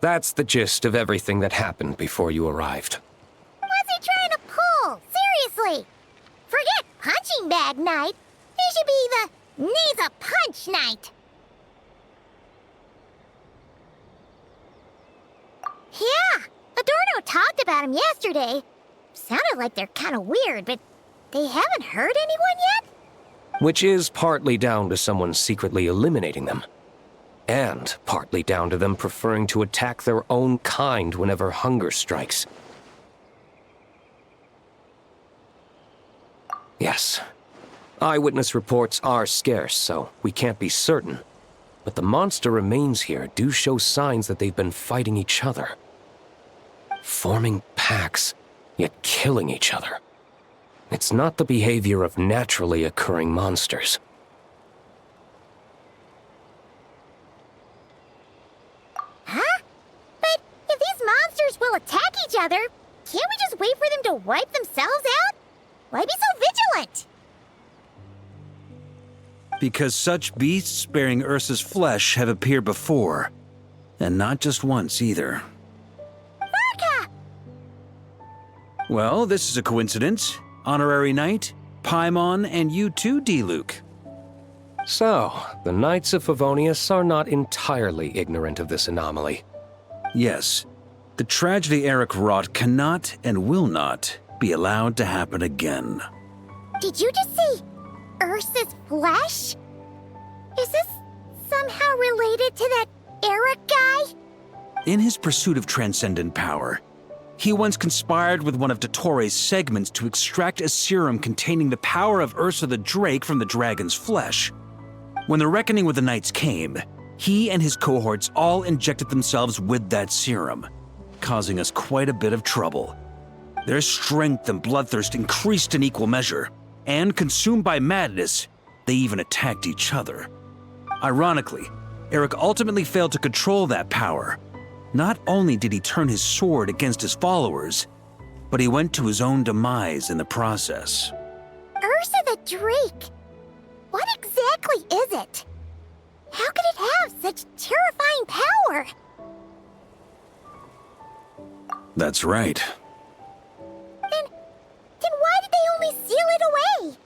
That's the gist of everything that happened before you arrived. What's he trying to pull? Seriously! Forget punching bag night. It should be the needs a punch night. Yeah, Adorno talked about him yesterday. Sounded like they're kind of weird, but they haven't hurt anyone yet? Which is partly down to someone secretly eliminating them. And partly down to them preferring to attack their own kind whenever hunger strikes. Yes, eyewitness reports are scarce, so we can't be certain. But the monster remains here do show signs that they've been fighting each other. Forming packs, yet killing each other. It's not the behavior of naturally occurring monsters. Huh? But if these monsters will attack each other, can't we just wait for them to wipe themselves out? Why be so vigilant? Because such beasts bearing Ursa's flesh have appeared before. And not just once either. Varka! Well, this is a coincidence. Honorary Knight, Paimon, and you too, D-Luke. So, the Knights of Favonius are not entirely ignorant of this anomaly. Yes. The tragedy Eric wrought cannot and will not be allowed to happen again. Did you just say Ursa's flesh? Is this somehow related to that Eric guy? In his pursuit of transcendent power, he once conspired with one of Dottoro's segments to extract a serum containing the power of Ursa the Drake from the dragon's flesh. When the reckoning with the Knights came, he and his cohorts all injected themselves with that serum, causing us quite a bit of trouble. Their strength and bloodthirst increased in equal measure, and consumed by madness, they even attacked each other. Ironically, Eric ultimately failed to control that power. Not only did he turn his sword against his followers, but he went to his own demise in the process. Ursa the Drake? What exactly is it? How could it have such terrifying power? That's right. Then why did they only seal it away?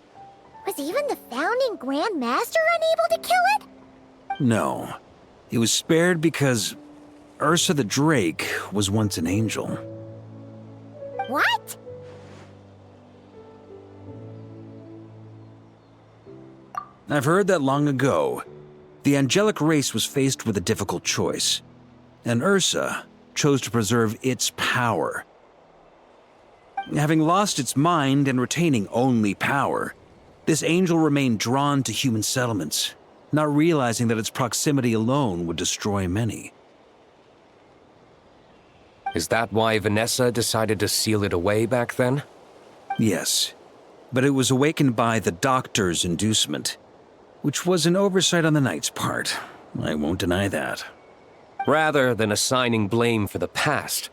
Was even the founding Grand Master unable to kill it? No. It was spared because Ursa the Drake was once an angel. What? I've heard that long ago, the angelic race was faced with a difficult choice, and Ursa chose to preserve its power. Having lost its mind and retaining only power, this angel remained drawn to human settlements, not realizing that its proximity alone would destroy many. Is that why Vanessa decided to seal it away back then? Yes, but it was awakened by the Doctor's inducement, which was an oversight on the Knight's part. I won't deny that. Rather than assigning blame for the past,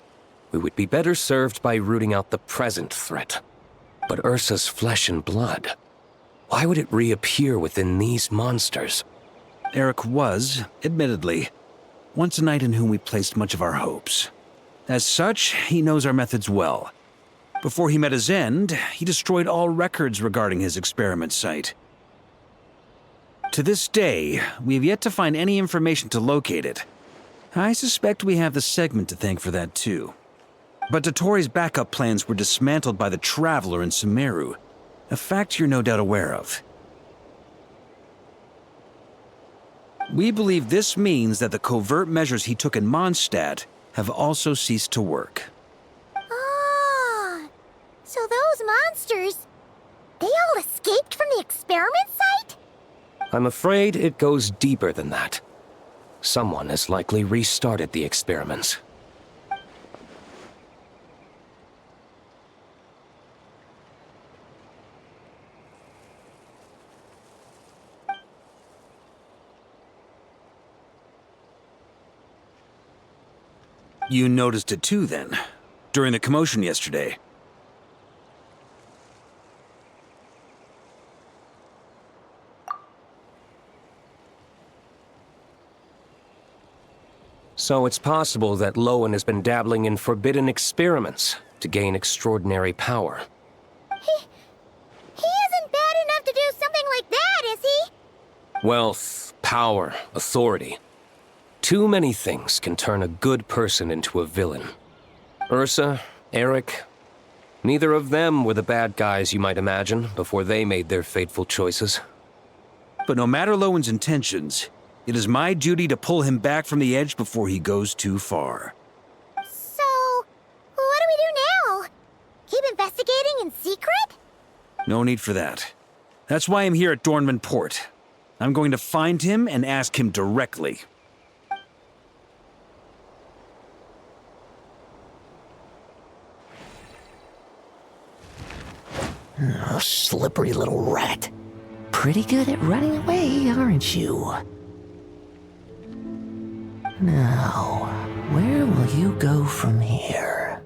we would be better served by rooting out the present threat. But Ursa's flesh and blood, why would it reappear within these monsters? Eric was, admittedly, once a knight in whom we placed much of our hopes. As such, he knows our methods well. Before he met his end, he destroyed all records regarding his experiment site. To this day, we have yet to find any information to locate it. I suspect we have the segment to thank for that too. But Dottoro's backup plans were dismantled by the Traveler in Sumeru, a fact you're no doubt aware of. We believe this means that the covert measures he took in Mondstadt have also ceased to work. Ah, so those monsters, they all escaped from the experiment site? I'm afraid it goes deeper than that. Someone has likely restarted the experiments. You noticed it too, then, during the commotion yesterday. So it's possible that Lohen has been dabbling in forbidden experiments to gain extraordinary power. He isn't bad enough to do something like that, is he? Wealth, power, authority. Too many things can turn a good person into a villain. Ursa, Eric, neither of them were the bad guys you might imagine before they made their fateful choices. But no matter Lowen's intentions, it is my duty to pull him back from the edge before he goes too far. So, what do we do now? Keep investigating in secret? No need for that. That's why I'm here at Dornman Port. I'm going to find him and ask him directly. Oh, slippery little rat. Pretty good at running away, aren't you? Now, where will you go from here?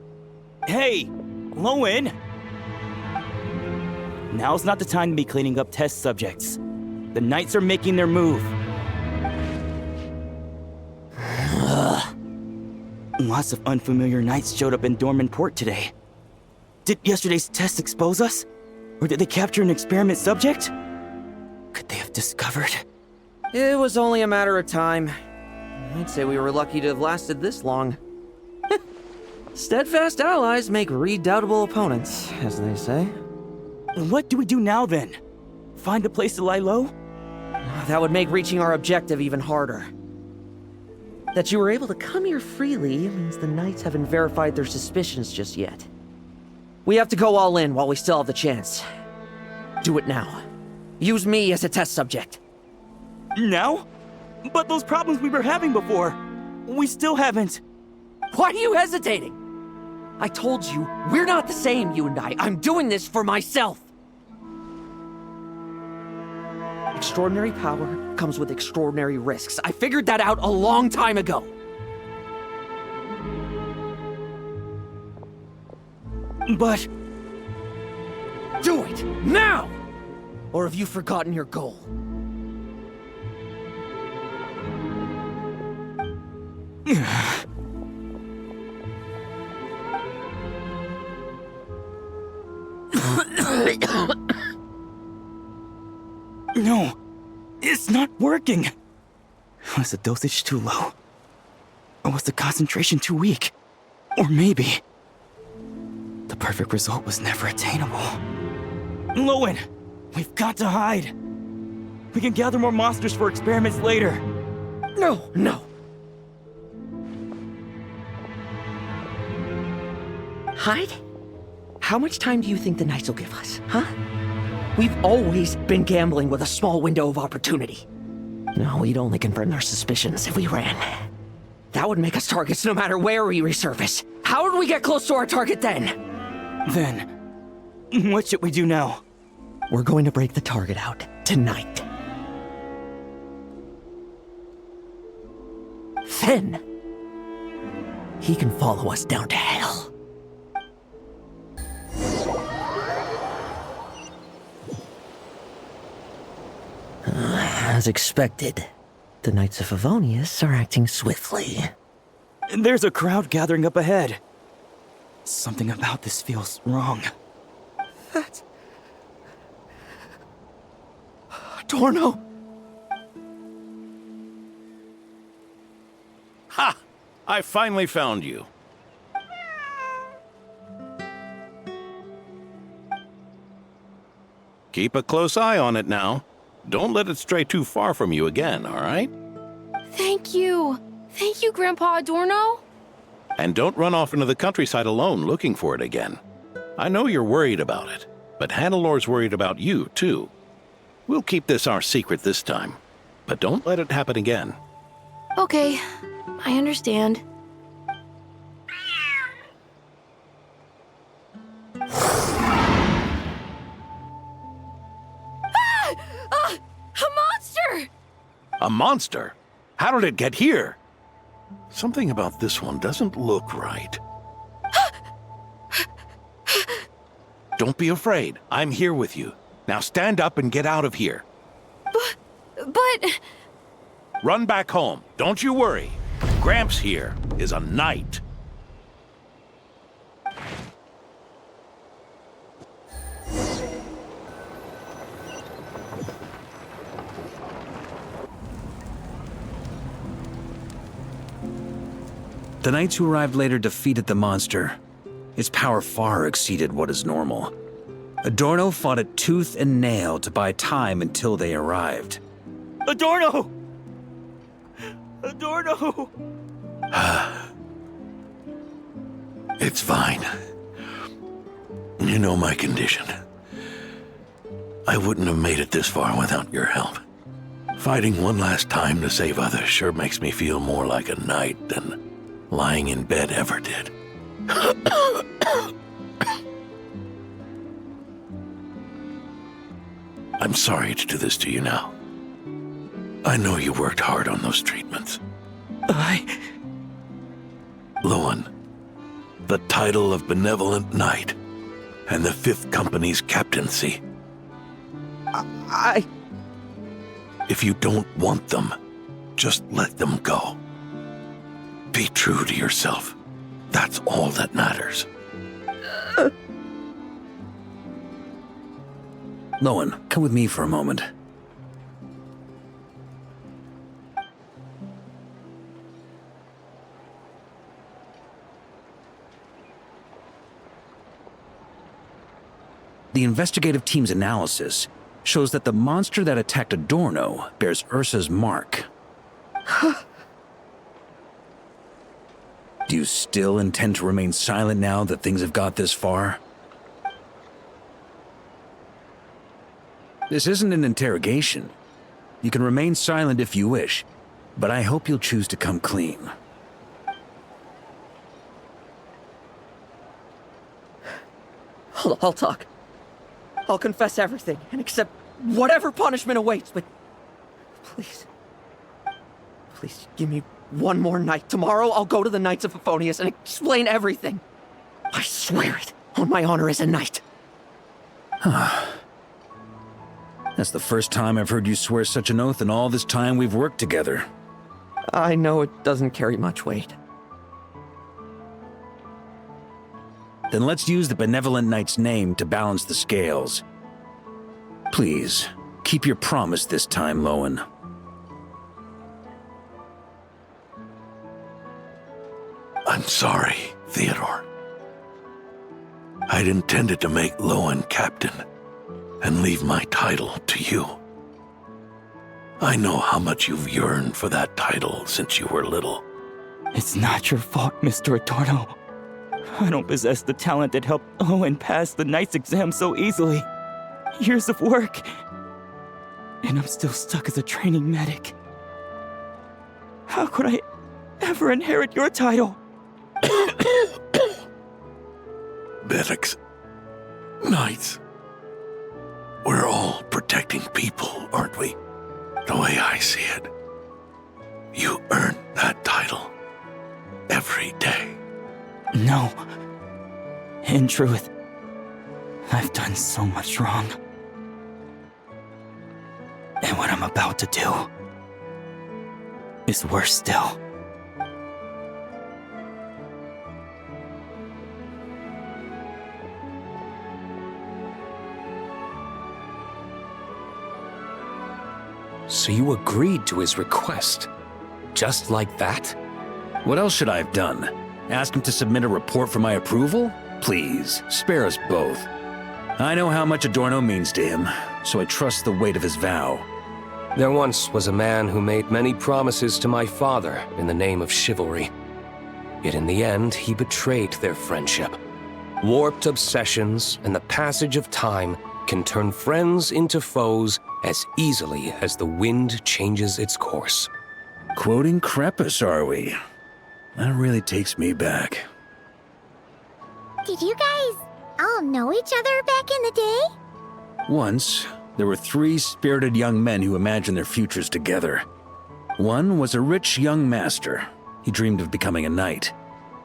Hey, Lohen! Now's not the time to be cleaning up test subjects. The Knights are making their move. Lots of unfamiliar Knights showed up in Dorman Port today. Did yesterday's test expose us? Or did they capture an experiment subject? Could they have discovered? It was only a matter of time. I'd say we were lucky to have lasted this long. Steadfast allies make redoubtable opponents, as they say. What do we do now, then? Find a place to lie low? That would make reaching our objective even harder. That you were able to come here freely means the Knights haven't verified their suspicions just yet. We have to go all in while we still have the chance. Do it now. Use me as a test subject. Now? But those problems we were having before, we still haven't. Why are you hesitating? I told you, we're not the same, you and I. I'm doing this for myself. Extraordinary power comes with extraordinary risks. I figured that out a long time ago. But... do it, now! Or have you forgotten your goal? No, it's not working. Was the dosage too low? Or was the concentration too weak? Or maybe... the perfect result was never attainable. Lohen, we've got to hide. We can gather more monsters for experiments later. No, no. Hide? How much time do you think the Knights will give us, huh? We've always been gambling with a small window of opportunity. No, we'd only confirm their suspicions if we ran. That would make us targets no matter where we resurface. How would we get close to our target then? Then, what should we do now? We're going to break the target out tonight. Then, he can follow us down to hell. As expected, the Knights of Favonius are acting swiftly. There's a crowd gathering up ahead. Something about this feels wrong. That's... Torno! Ha! I finally found you. Keep a close eye on it now. Don't let it stray too far from you again, all right? Thank you. Thank you, Grandpa Adorno. And don't run off into the countryside alone looking for it again. I know you're worried about it, but Hannelor's worried about you, too. We'll keep this our secret this time, but don't let it happen again. Okay, I understand. A monster! A monster? How did it get here? Something about this one doesn't look right. Don't be afraid. I'm here with you. Now stand up and get out of here. But... Run back home. Don't you worry. Gramps here is a knight. The knights who arrived later defeated the monster. Its power far exceeded what is normal. Adorno fought it tooth and nail to buy time until they arrived. Adorno! Adorno! It's fine. You know my condition. I wouldn't have made it this far without your help. Fighting one last time to save others sure makes me feel more like a knight than lying in bed ever did. I'm sorry to do this to you now. I know you worked hard on those treatments. Lohen, the title of Benevolent Knight and the 5th Company's captaincy. If you don't want them, just let them go. Be true to yourself. That's all that matters. Lohen, come with me for a moment. The investigative team's analysis shows that the monster that attacked Adorno bears Ursa's mark. Do you still intend to remain silent now that things have got this far? This isn't an interrogation. You can remain silent if you wish, but I hope you'll choose to come clean. I'll talk. I'll confess everything and accept whatever punishment awaits, but please, please give me one more night. Tomorrow I'll go to the Knights of Favonius and explain everything. I swear it, on my honor as a knight. That's the first time I've heard you swear such an oath in all this time we've worked together. I know it doesn't carry much weight. Then let's use the Benevolent Knight's name to balance the scales. Please, keep your promise this time, Lohen. I'm sorry, Theodore. I'd intended to make Lohen captain and leave my title to you. I know how much you've yearned for that title since you were little. It's not your fault, Mr. Adorno. I don't possess the talent that helped Owen pass the Knight's exam so easily. Years of work, and I'm still stuck as a training medic. How could I ever inherit your title? Medics, knights, we're all protecting people, aren't we? The way I see it, you earn that title every day. No. In truth, I've done so much wrong. And what I'm about to do is worse still. So you agreed to his request? Just like that? What else should I have done? Ask him to submit a report for my approval? Please, spare us both. I know how much Adorno means to him, so I trust the weight of his vow. There once was a man who made many promises to my father in the name of chivalry. Yet in the end, he betrayed their friendship. Warped obsessions and the passage of time can turn friends into foes as easily as the wind changes its course. Quoting Lepus, are we? That really takes me back. Did you guys all know each other back in the day? Once, there were 3 spirited young men who imagined their futures together. One was a rich young master. He dreamed of becoming a knight,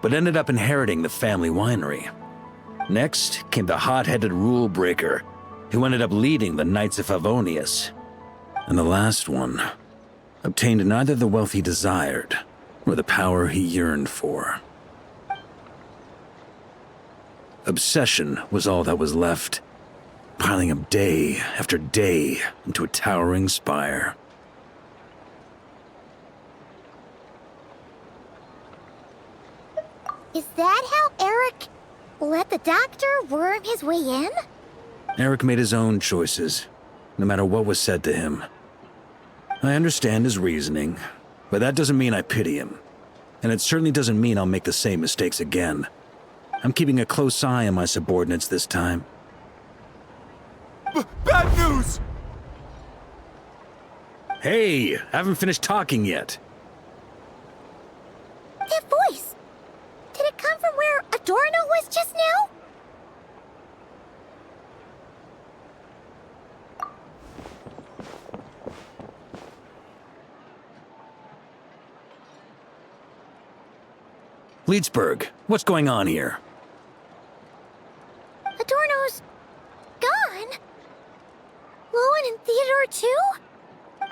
but ended up inheriting the family winery. Next came the hot-headed rule breaker, who ended up leading the Knights of Favonius. And the last one obtained neither the wealth he desired, nor the power he yearned for. Obsession was all that was left, piling up day after day into a towering spire. Is that how Eric let the doctor worm his way in? Eric made his own choices, no matter what was said to him. I understand his reasoning, but that doesn't mean I pity him. And it certainly doesn't mean I'll make the same mistakes again. I'm keeping a close eye on my subordinates this time. Bad news! Hey, haven't finished talking yet. That voice! Did it come from where Adorno was just now? Leedsburg, what's going on here? Adorno's gone? Lohen and Theodore too?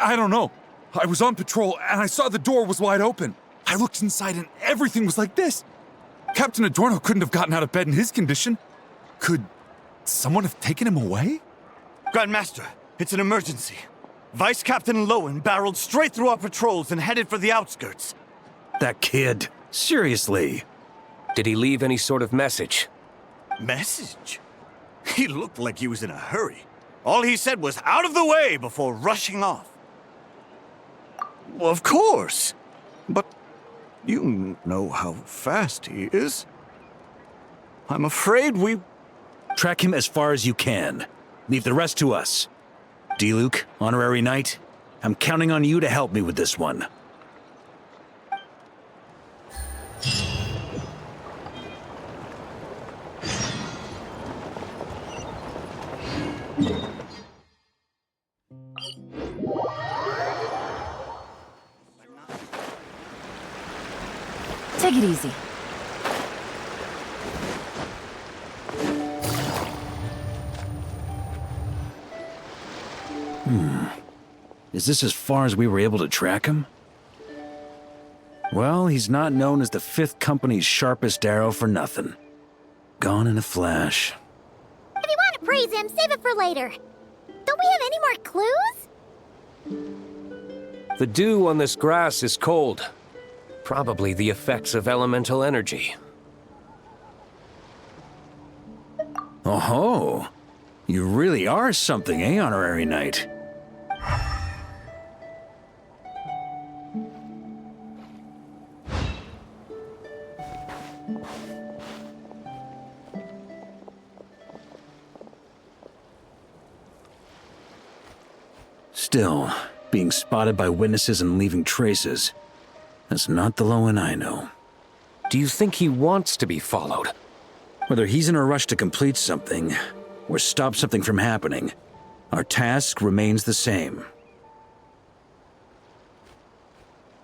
I don't know. I was on patrol and I saw the door was wide open. I looked inside and everything was like this. Captain Adorno couldn't have gotten out of bed in his condition. Could someone have taken him away? Grandmaster, it's an emergency. Vice Captain Lohen barreled straight through our patrols and headed for the outskirts. That kid. Seriously. Did he leave any sort of message? Message? He looked like he was in a hurry. All he said was out of the way before rushing off. Well, of course. But you know how fast he is. I'm afraid we... Track him as far as you can. Leave the rest to us. D-Luke, Honorary Knight, I'm counting on you to help me with this one. Take it easy. Is this as far as we were able to track him? Well, he's not known as the 5th Company's sharpest arrow for nothing. Gone in a flash. If you want to praise him, save it for later. Don't we have any more clues? The dew on this grass is cold. Probably the effects of elemental energy. Oh-ho! You really are something, eh, Honorary Knight? Still, being spotted by witnesses and leaving traces, that's not the Lohen I know. Do you think he wants to be followed? Whether he's in a rush to complete something, or stop something from happening, our task remains the same.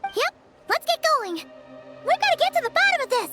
Yep, let's get going. We've got to get to the bottom of this.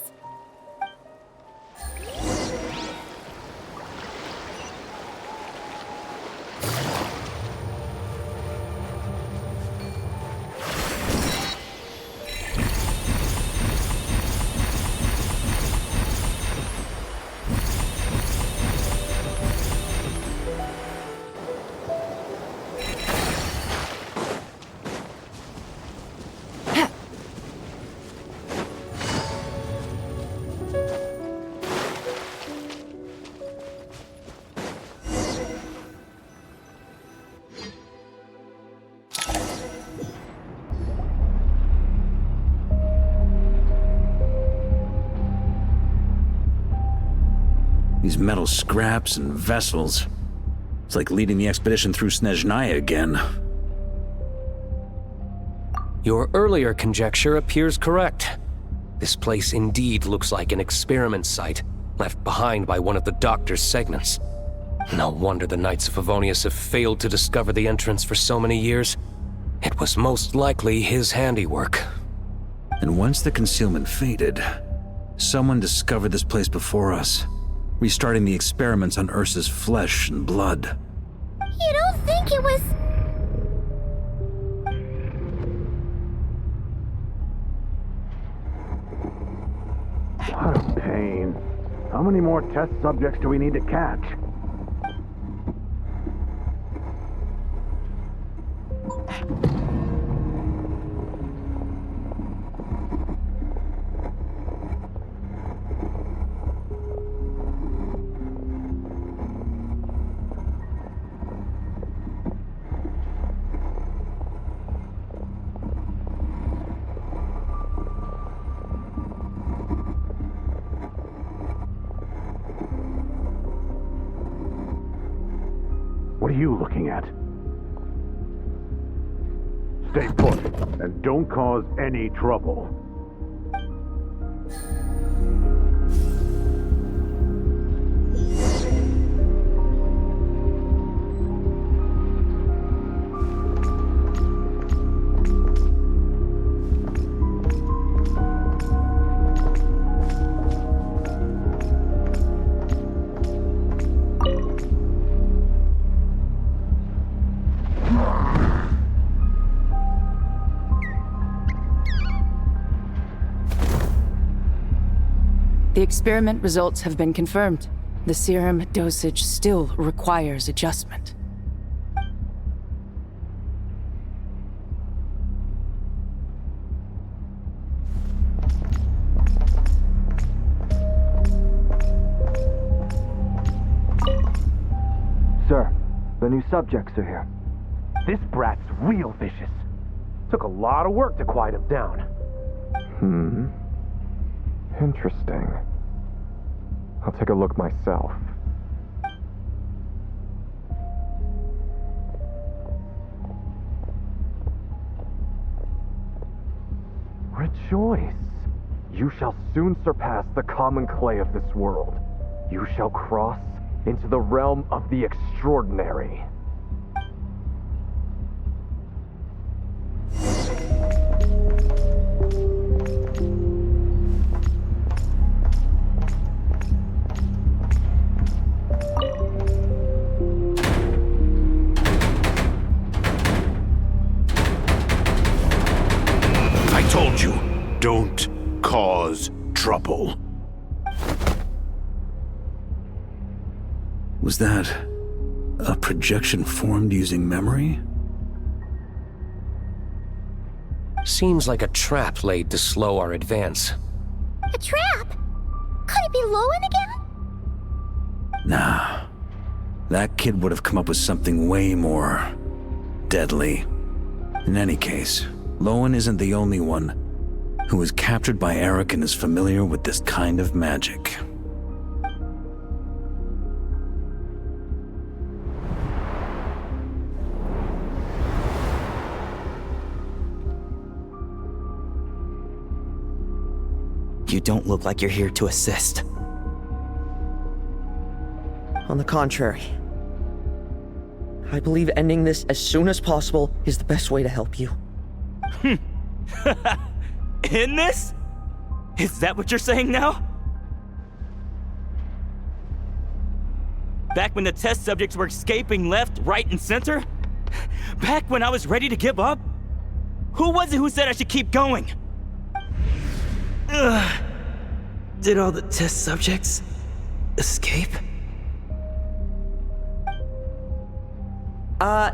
These metal scraps and vessels. It's like leading the expedition through Snezhnaya again. Your earlier conjecture appears correct. This place indeed looks like an experiment site, left behind by one of the Doctor's segments. No wonder the Knights of Favonius have failed to discover the entrance for so many years. It was most likely his handiwork. And once the concealment faded, someone discovered this place before us, restarting the experiments on Ursa's flesh and blood. You don't think it was... What a pain. How many more test subjects do we need to catch? What are you looking at? Stay put, and don't cause any trouble. The experiment results have been confirmed. The serum dosage still requires adjustment. Sir, the new subjects are here. This brat's real vicious. Took a lot of work to quiet him down. Interesting. I'll take a look myself. Rejoice! You shall soon surpass the common clay of this world. You shall cross into the realm of the extraordinary. Told you, don't cause trouble. Was that a projection formed using memory? Seems like a trap laid to slow our advance. A trap? Could it be Lohen again? Nah. That kid would have come up with something way more deadly. In any case, Lohen isn't the only one who was captured by Eric and is familiar with this kind of magic. You don't look like you're here to assist. On the contrary, I believe ending this as soon as possible is the best way to help you. In this? Is that what you're saying now? Back when the test subjects were escaping left, right, and center? Back when I was ready to give up? Who was it who said I should keep going? Did all the test subjects escape?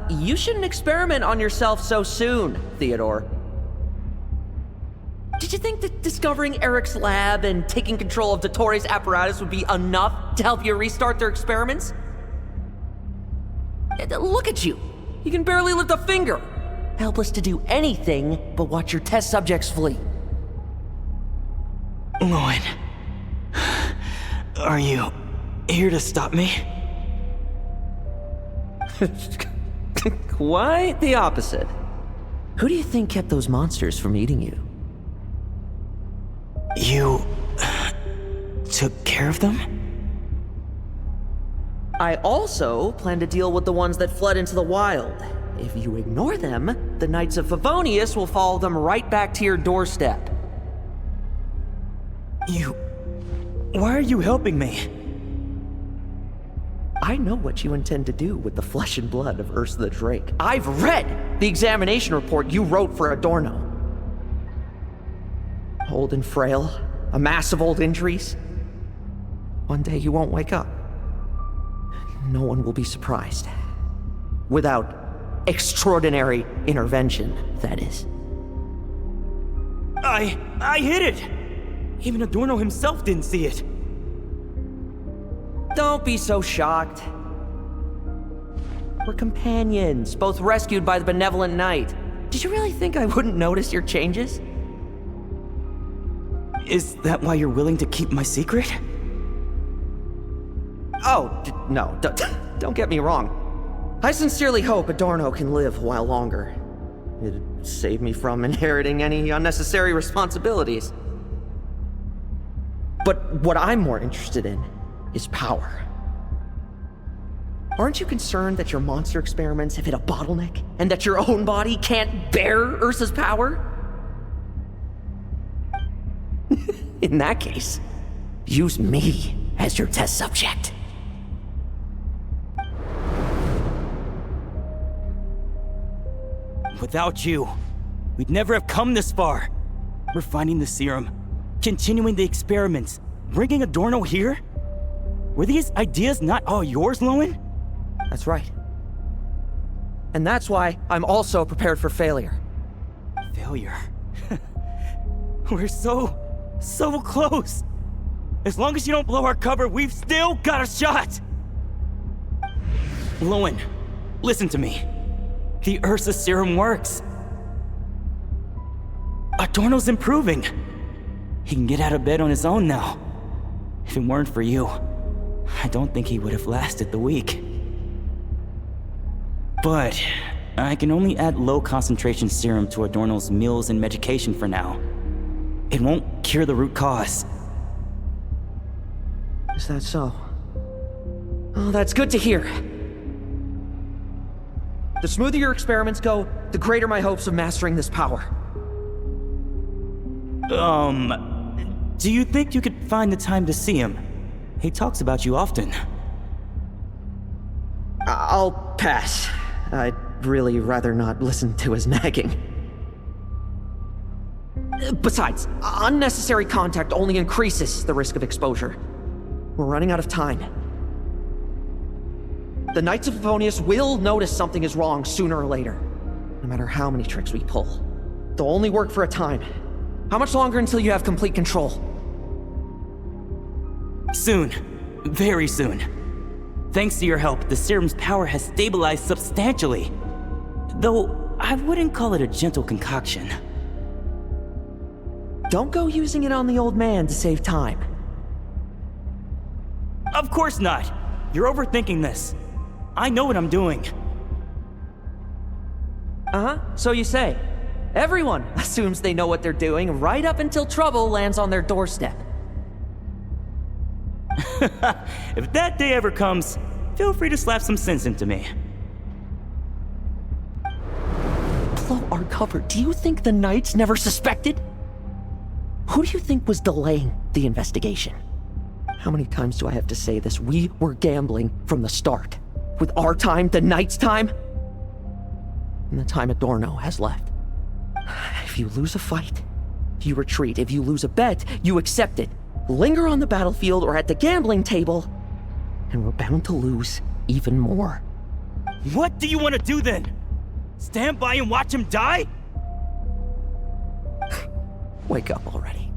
You shouldn't experiment on yourself so soon, Theodore. Did you think that discovering Eric's lab and taking control of Dottores' apparatus would be enough to help you restart their experiments? Look at you. You can barely lift a finger. Helpless to do anything but watch your test subjects flee. Lohen, are you here to stop me? Quite the opposite. Who do you think kept those monsters from eating you? You took care of them? I also plan to deal with the ones that fled into the wild. If you ignore them, the Knights of Favonius will follow them right back to your doorstep. Why are you helping me? I know what you intend to do with the flesh and blood of Ursa the Drake. I've read the examination report you wrote for Adorno. Old and frail, a mass of old injuries. One day you won't wake up. No one will be surprised. Without extraordinary intervention, that is. I hit it! Even Adorno himself didn't see it. Don't be so shocked. We're companions, both rescued by the benevolent knight. Did you really think I wouldn't notice your changes? Is that why you're willing to keep my secret? Oh, no, don't get me wrong. I sincerely hope Adorno can live a while longer. It'd save me from inheriting any unnecessary responsibilities. But what I'm more interested in is power. Aren't you concerned that your monster experiments have hit a bottleneck and that your own body can't bear Ursa's power? In that case, use me as your test subject. Without you, we'd never have come this far. Refining the serum, continuing the experiments, bringing Adorno here? Were these ideas not all yours, Lohen? That's right. And that's why I'm also prepared for failure. Failure? We're so close. As long as you don't blow our cover, we've still got a shot. Lohen, listen to me. The Ursa serum works. Adorno's improving. He can get out of bed on his own now. If it weren't for you, I don't think he would have lasted the week. But I can only add low concentration serum to Adorno's meals and medication for now. It won't cure the root cause. Is that so? Oh, that's good to hear. The smoother your experiments go, the greater my hopes of mastering this power. Do you think you could find the time to see him? He talks about you often. I'll pass. I'd really rather not listen to his nagging. Besides, unnecessary contact only increases the risk of exposure. We're running out of time. The Knights of Favonius will notice something is wrong sooner or later, no matter how many tricks we pull. They'll only work for a time. How much longer until you have complete control? Soon. Very soon. Thanks to your help, the serum's power has stabilized substantially. Though, I wouldn't call it a gentle concoction. Don't go using it on the old man to save time. Of course not! You're overthinking this. I know what I'm doing. Uh-huh, so you say. Everyone assumes they know what they're doing right up until trouble lands on their doorstep. If that day ever comes, feel free to slap some sense into me. Blow our cover. Do you think the Knights never suspected? Who do you think was delaying the investigation? How many times do I have to say this? We were gambling from the start. With our time, the Knights' time, and the time Adorno has left. If you lose a fight, you retreat. If you lose a bet, you accept it. Linger on the battlefield or at the gambling table, and we're bound to lose even more. What do you want to do then? Stand by and watch him die? Wake up already.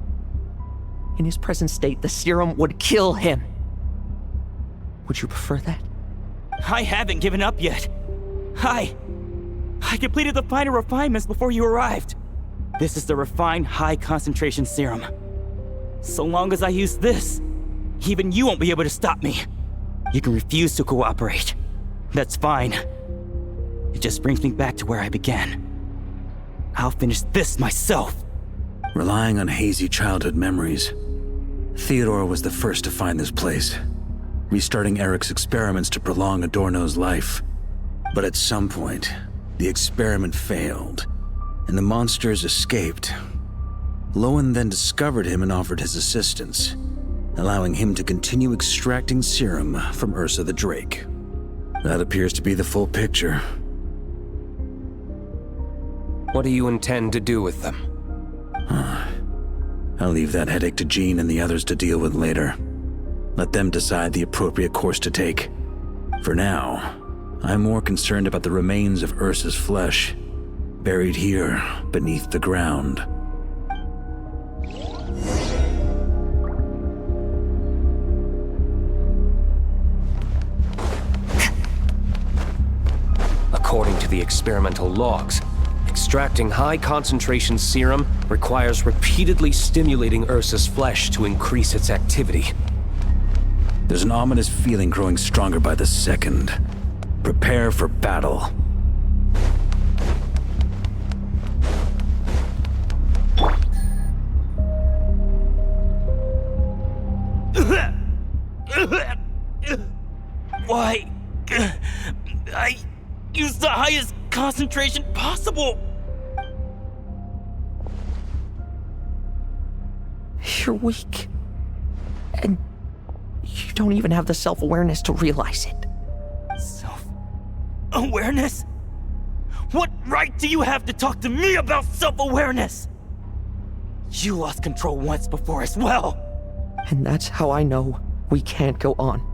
In his present state, the serum would kill him. Would you prefer that? I haven't given up yet. I completed the final refinements before you arrived. This is the refined high-concentration serum. So long as I use this, even you won't be able to stop me. You can refuse to cooperate. That's fine. It just brings me back to where I began. I'll finish this myself. Relying on hazy childhood memories, Theodore was the first to find this place, restarting Eric's experiments to prolong Adorno's life. But at some point, the experiment failed, and the monsters escaped. Lohen then discovered him and offered his assistance, allowing him to continue extracting serum from Ursa the Drake. That appears to be the full picture. What do you intend to do with them? I'll leave that headache to Jean and the others to deal with later. Let them decide the appropriate course to take. For now, I'm more concerned about the remains of Ursa's flesh, buried here beneath the ground. According to the experimental logs, extracting high-concentration serum requires repeatedly stimulating Ursa's flesh to increase its activity. There's an ominous feeling growing stronger by the second. Prepare for battle. Why? I used the highest concentration possible. You're weak. And you don't even have the self-awareness to realize it. Self-awareness? What right do you have to talk to me about self-awareness? You lost control once before as well. And that's how I know we can't go on.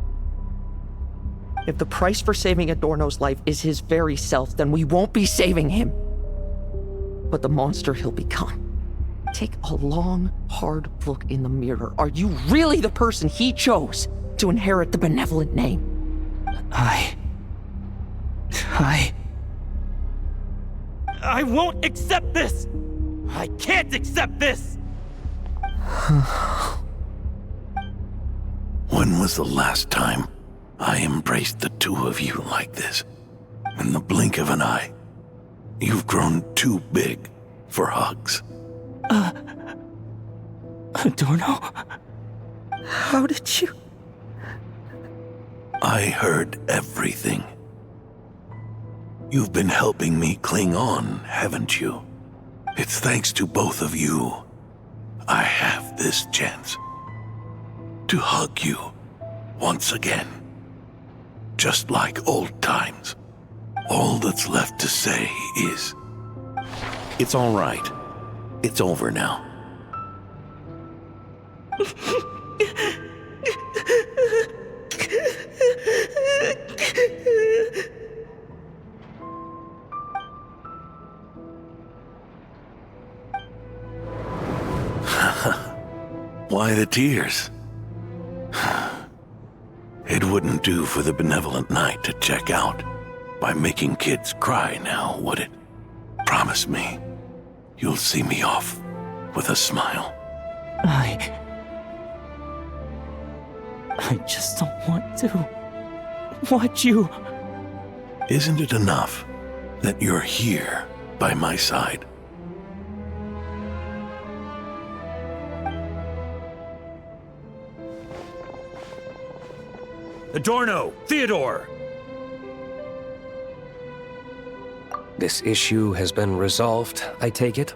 If the price for saving Adorno's life is his very self, then we won't be saving him. But the monster he'll become. Take a long, hard look in the mirror. Are you really the person he chose to inherit the benevolent name? I won't accept this! I can't accept this! When was the last time I embraced the two of you like this? In the blink of an eye. You've grown too big for hugs. Adorno? How did you? I heard everything. You've been helping me cling on, haven't you? It's thanks to both of you I have this chance to hug you once again. Just like old times. All that's left to say is, it's all right. It's over now. Why the tears? It wouldn't do for the benevolent knight to check out by making kids cry now, would it? Promise me, you'll see me off with a smile. I just don't want to watch you. Isn't it enough that you're here by my side? Adorno! Theodore! This issue has been resolved, I take it?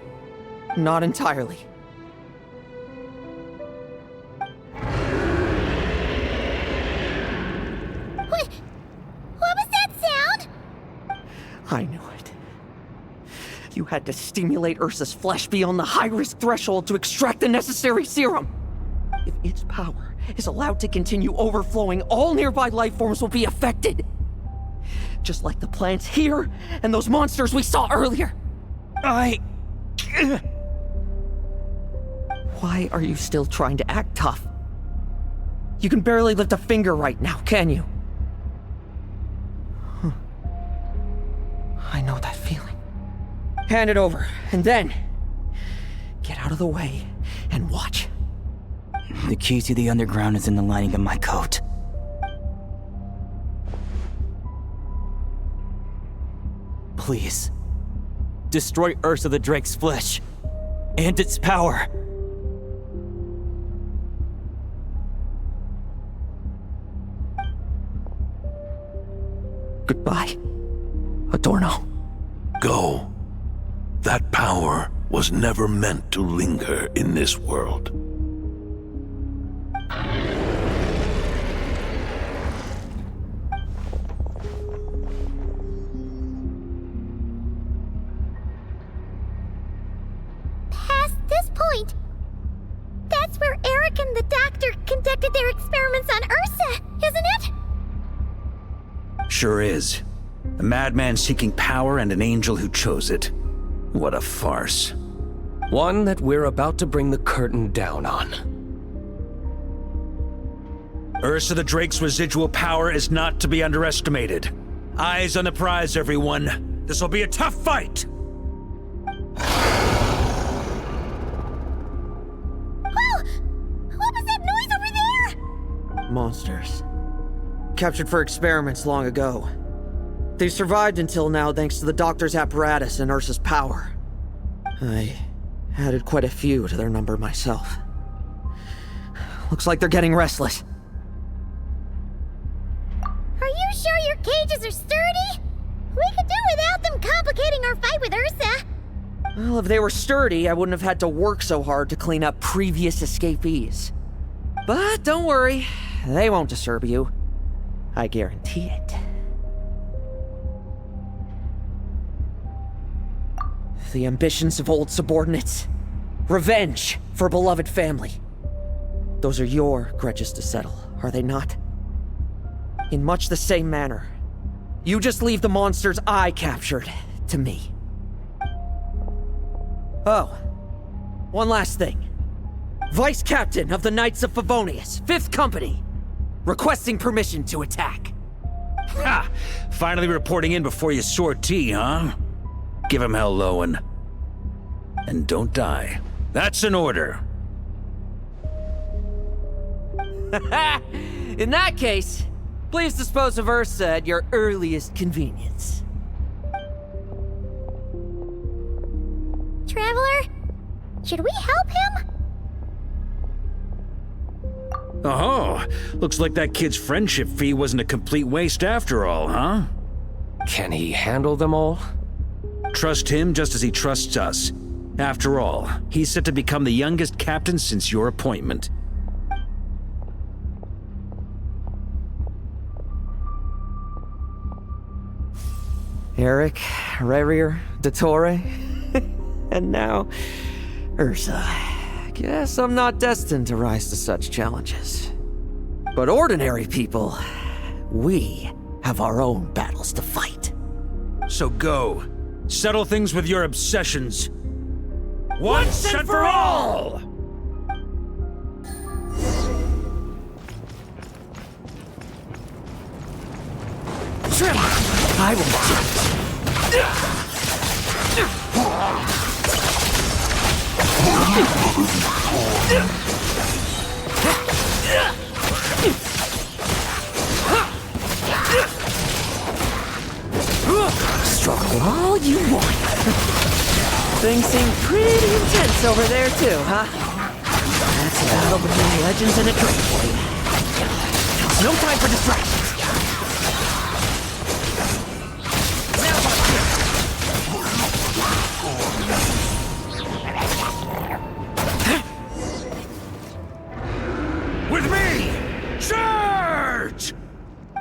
Not entirely. What was that sound? I knew it. You had to stimulate Ursa's flesh beyond the high-risk threshold to extract the necessary serum. If its power is allowed to continue overflowing, all nearby life forms will be affected. Just like the plants here and those monsters we saw earlier. Why are you still trying to act tough? You can barely lift a finger right now, can you? I know that feeling. Hand it over, and then get out of the way and watch. The key to the underground is in the lining of my coat. please. Destroy Ursa the Drake's flesh and its power. Goodbye, Adorno. Go. That power was never meant to linger in this world. Past this point, that's where Eric and the doctor conducted their experiments on Ursa, isn't it? Sure is. A madman seeking power and an angel who chose it. What a farce. One that we're about to bring the curtain down on. Ursa the Drake's residual power is not to be underestimated. Eyes on the prize, everyone. This will be a tough fight! Oh! What was that noise over there? Monsters. Captured for experiments long ago. They survived until now thanks to the doctor's apparatus and Ursa's power. I added quite a few to their number myself. Looks like they're getting restless. Are you sure your cages are sturdy? We could do without them complicating our fight with Ursa. Well, if they were sturdy, I wouldn't have had to work so hard to clean up previous escapees. But don't worry, they won't disturb you. I guarantee it. The ambitions of old subordinates. Revenge for beloved family. Those are your grudges to settle, are they not? In much the same manner, you just leave the monsters I captured to me. Oh, one last thing. Vice Captain of the Knights of Favonius, 5th Company, requesting permission to attack. Ha! Finally reporting in before you sortie, huh? Give him hell, Lohen. And don't die. That's an order. In that case, please dispose of Ursa at your earliest convenience. Traveler, should we help him? Oh, looks like that kid's friendship fee wasn't a complete waste after all, huh? Can he handle them all? Trust him just as he trusts us. After all, he's set to become the youngest captain since your appointment. Eric, Rarier, Dottore, and now Ursa. Guess I'm not destined to rise to such challenges. But ordinary people, we have our own battles to fight. So go. Settle things with your obsessions. Once and for all! I will struggle all you want. Things seem pretty intense over there too, huh? That's a battle between legends and a drink for you. No time for distractions. With me! Charge!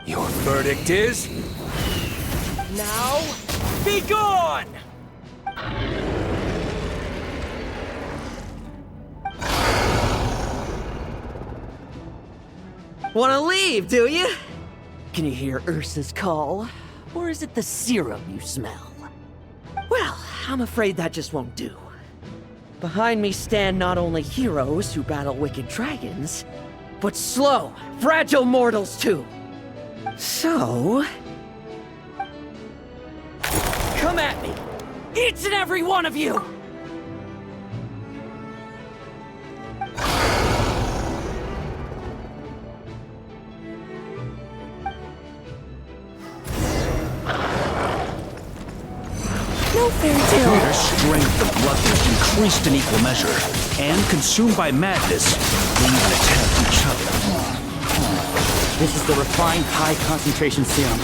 Your verdict is? Now, be gone! Wanna leave, do you? Can you hear Ursa's call? Or is it the serum you smell? Well, I'm afraid that just won't do. Behind me stand not only heroes who battle wicked dragons, but slow, fragile mortals too. So... come at me! Each and every one of you! no fairy tale. Their strength and bloodthirst increased in equal measure, and consumed by madness, they even attacked each other. This is the refined high concentration serum.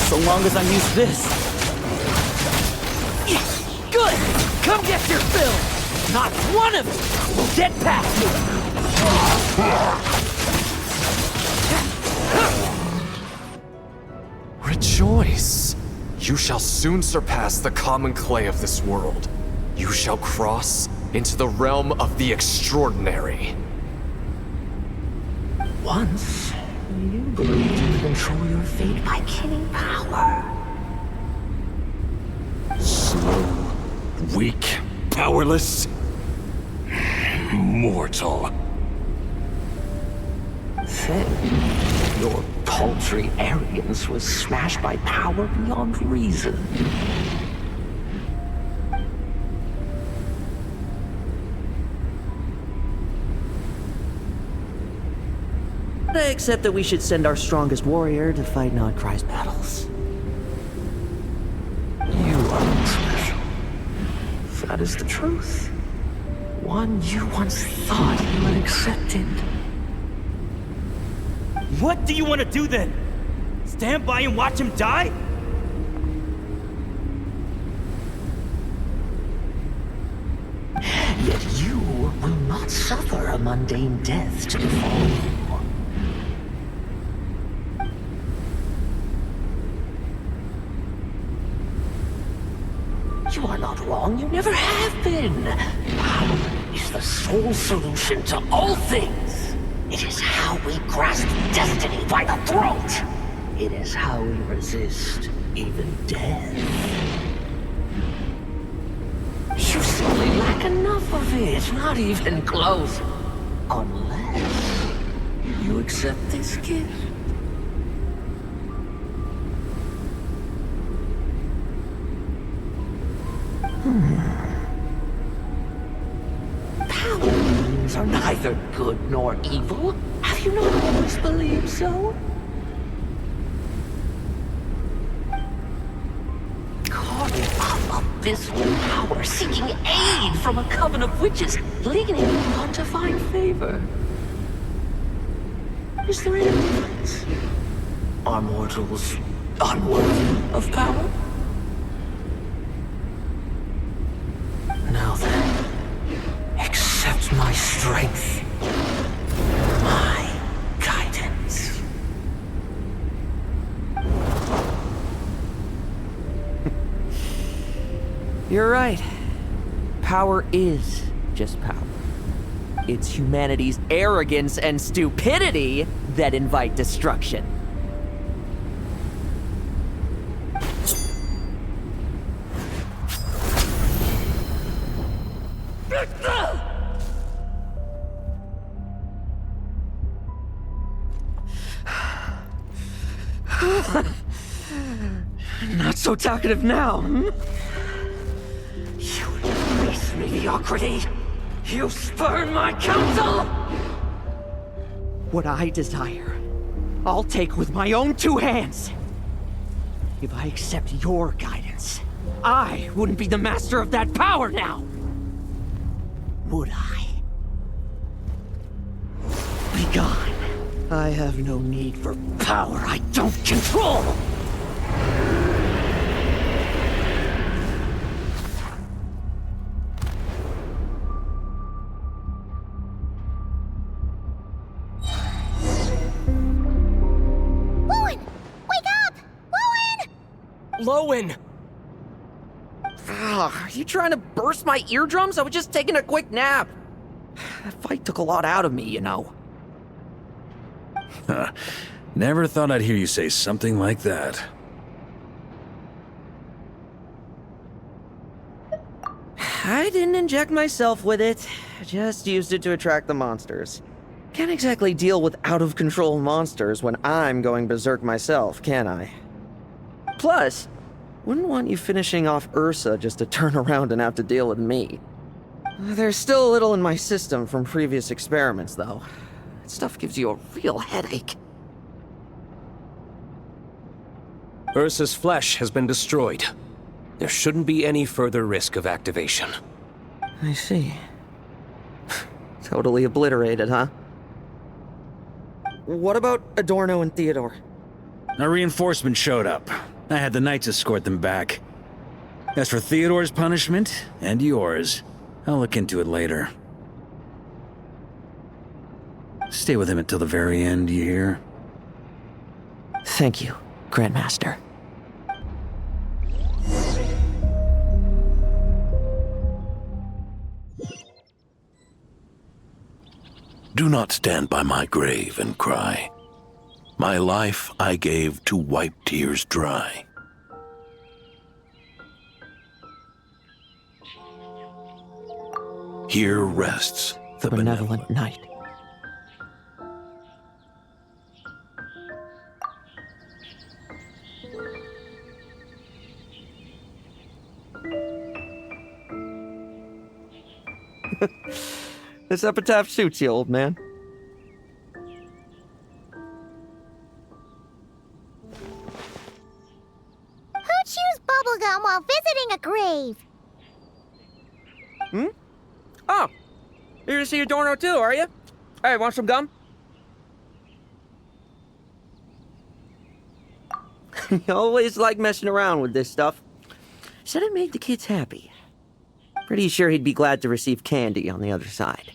So long as I'm used to this. Yes! Good! Come get your fill! Not one of you will get past me! Rejoice! You shall soon surpass the common clay of this world. You shall cross into the realm of the extraordinary. Once, you believed you could control your fate by killing power. Slow, weak, powerless, mortal. Then, your paltry arrogance was smashed by power beyond reason. I accept that we should send our strongest warrior to fight Nodcry's battles. You are special. That is the truth. One you once thought you had accepted. What do you want to do then? Stand by and watch him die? Yet you will not suffer a mundane death to befall you. You are not wrong, you never have been. Power is the sole solution to all things. It is how we grasp destiny by the throat. It is how we resist even death. You simply lack enough of it, not even close. Unless you accept this gift. Power beings are neither good nor evil. Have you not always believed so? Carving up abysmal power, seeking aid from a coven of witches, leaning on to find favor. Is there any difference? Are mortals unworthy of power? Now then, accept my strength, my guidance. You're right. Power is just power. It's humanity's arrogance and stupidity that invite destruction. Not so talkative now, hmm? You embrace mediocrity. You spurn my counsel. What I desire, I'll take with my own two hands. If I accept your guidance, I wouldn't be the master of that power now. Would I? Be gone. I have no need for power I don't control. Lohen! Wake up! Lohen! Lohen! Are you trying to burst my eardrums? I was just taking a quick nap. That fight took a lot out of me, you know. Huh. Never thought I'd hear you say something like that. I didn't inject myself with it. Just used it to attract the monsters. Can't exactly deal with out-of-control monsters when I'm going berserk myself, can I? Plus, wouldn't want you finishing off Ursa just to turn around and have to deal with me. There's still a little in my system from previous experiments, though. That stuff gives you a real headache. Ursa's flesh has been destroyed. There shouldn't be any further risk of activation. I see. Totally obliterated, huh? What about Adorno and Theodore? A reinforcement showed up. I had the Knights escort them back. As for Theodore's punishment, and yours, I'll look into it later. Stay with him until the very end, you hear? Thank you, Grandmaster. Do not stand by my grave and cry. My life I gave to wipe tears dry. Here rests the benevolent knight. This epitaph suits you, old man. Who chews bubblegum while visiting a grave? Hmm? Oh, you're to see Adorno too, are you? Hey, want some gum? You always like messing around with this stuff. Said it made the kids happy. Pretty sure he'd be glad to receive candy on the other side.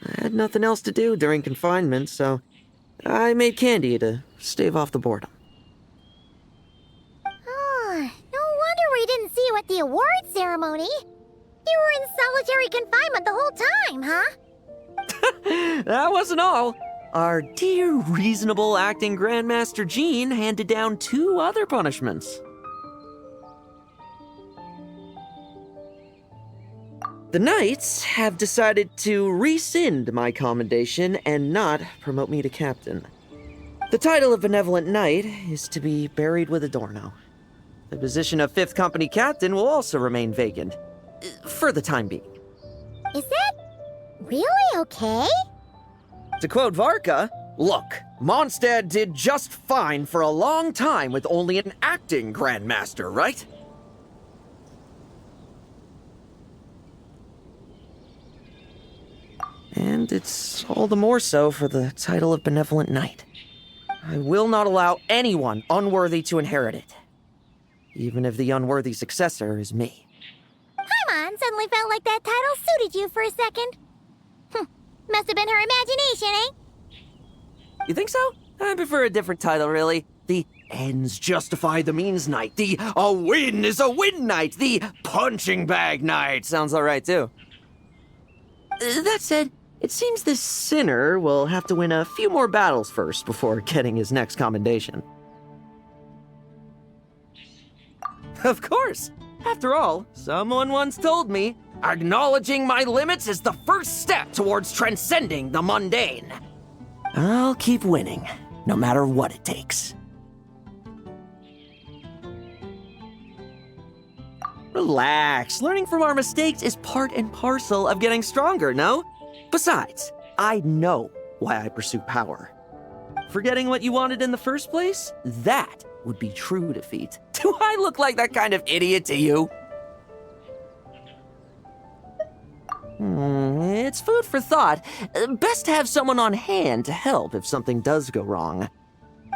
I had nothing else to do during confinement, so I made candy to stave off the boredom. Oh, no wonder we didn't see you at the award ceremony. You were in solitary confinement the whole time, huh? That wasn't all. Our dear, reasonable acting Grandmaster Jean handed down 2 other punishments. The Knights have decided to rescind my commendation and not promote me to captain. The title of Benevolent Knight is to be buried with Adorno. The position of 5th Company Captain will also remain vacant, for the time being. Is that really okay? To quote Varka, look, Mondstadt did just fine for a long time with only an acting Grandmaster, right? And it's all the more so for the title of Benevolent Knight. I will not allow anyone unworthy to inherit it, even if the unworthy successor is me. Paimon suddenly felt like that title suited you for a second. Must have been her imagination, eh? You think so? I prefer a different title, really. The ends justify the means knight. The a win is a win knight. The punching bag knight sounds alright, too. That said, it seems this sinner will have to win a few more battles first before getting his next commendation. Of course! After all, someone once told me, acknowledging my limits is the first step towards transcending the mundane. I'll keep winning, no matter what it takes. Relax, learning from our mistakes is part and parcel of getting stronger, no? Besides, I know why I pursue power. Forgetting what you wanted in the first place? That would be true defeat. Do I look like that kind of idiot to you? It's food for thought. Best to have someone on hand to help if something does go wrong.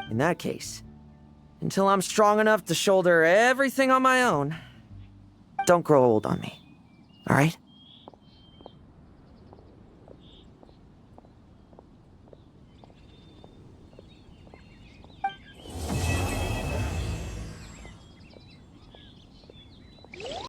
In that case, until I'm strong enough to shoulder everything on my own, don't grow old on me, all right?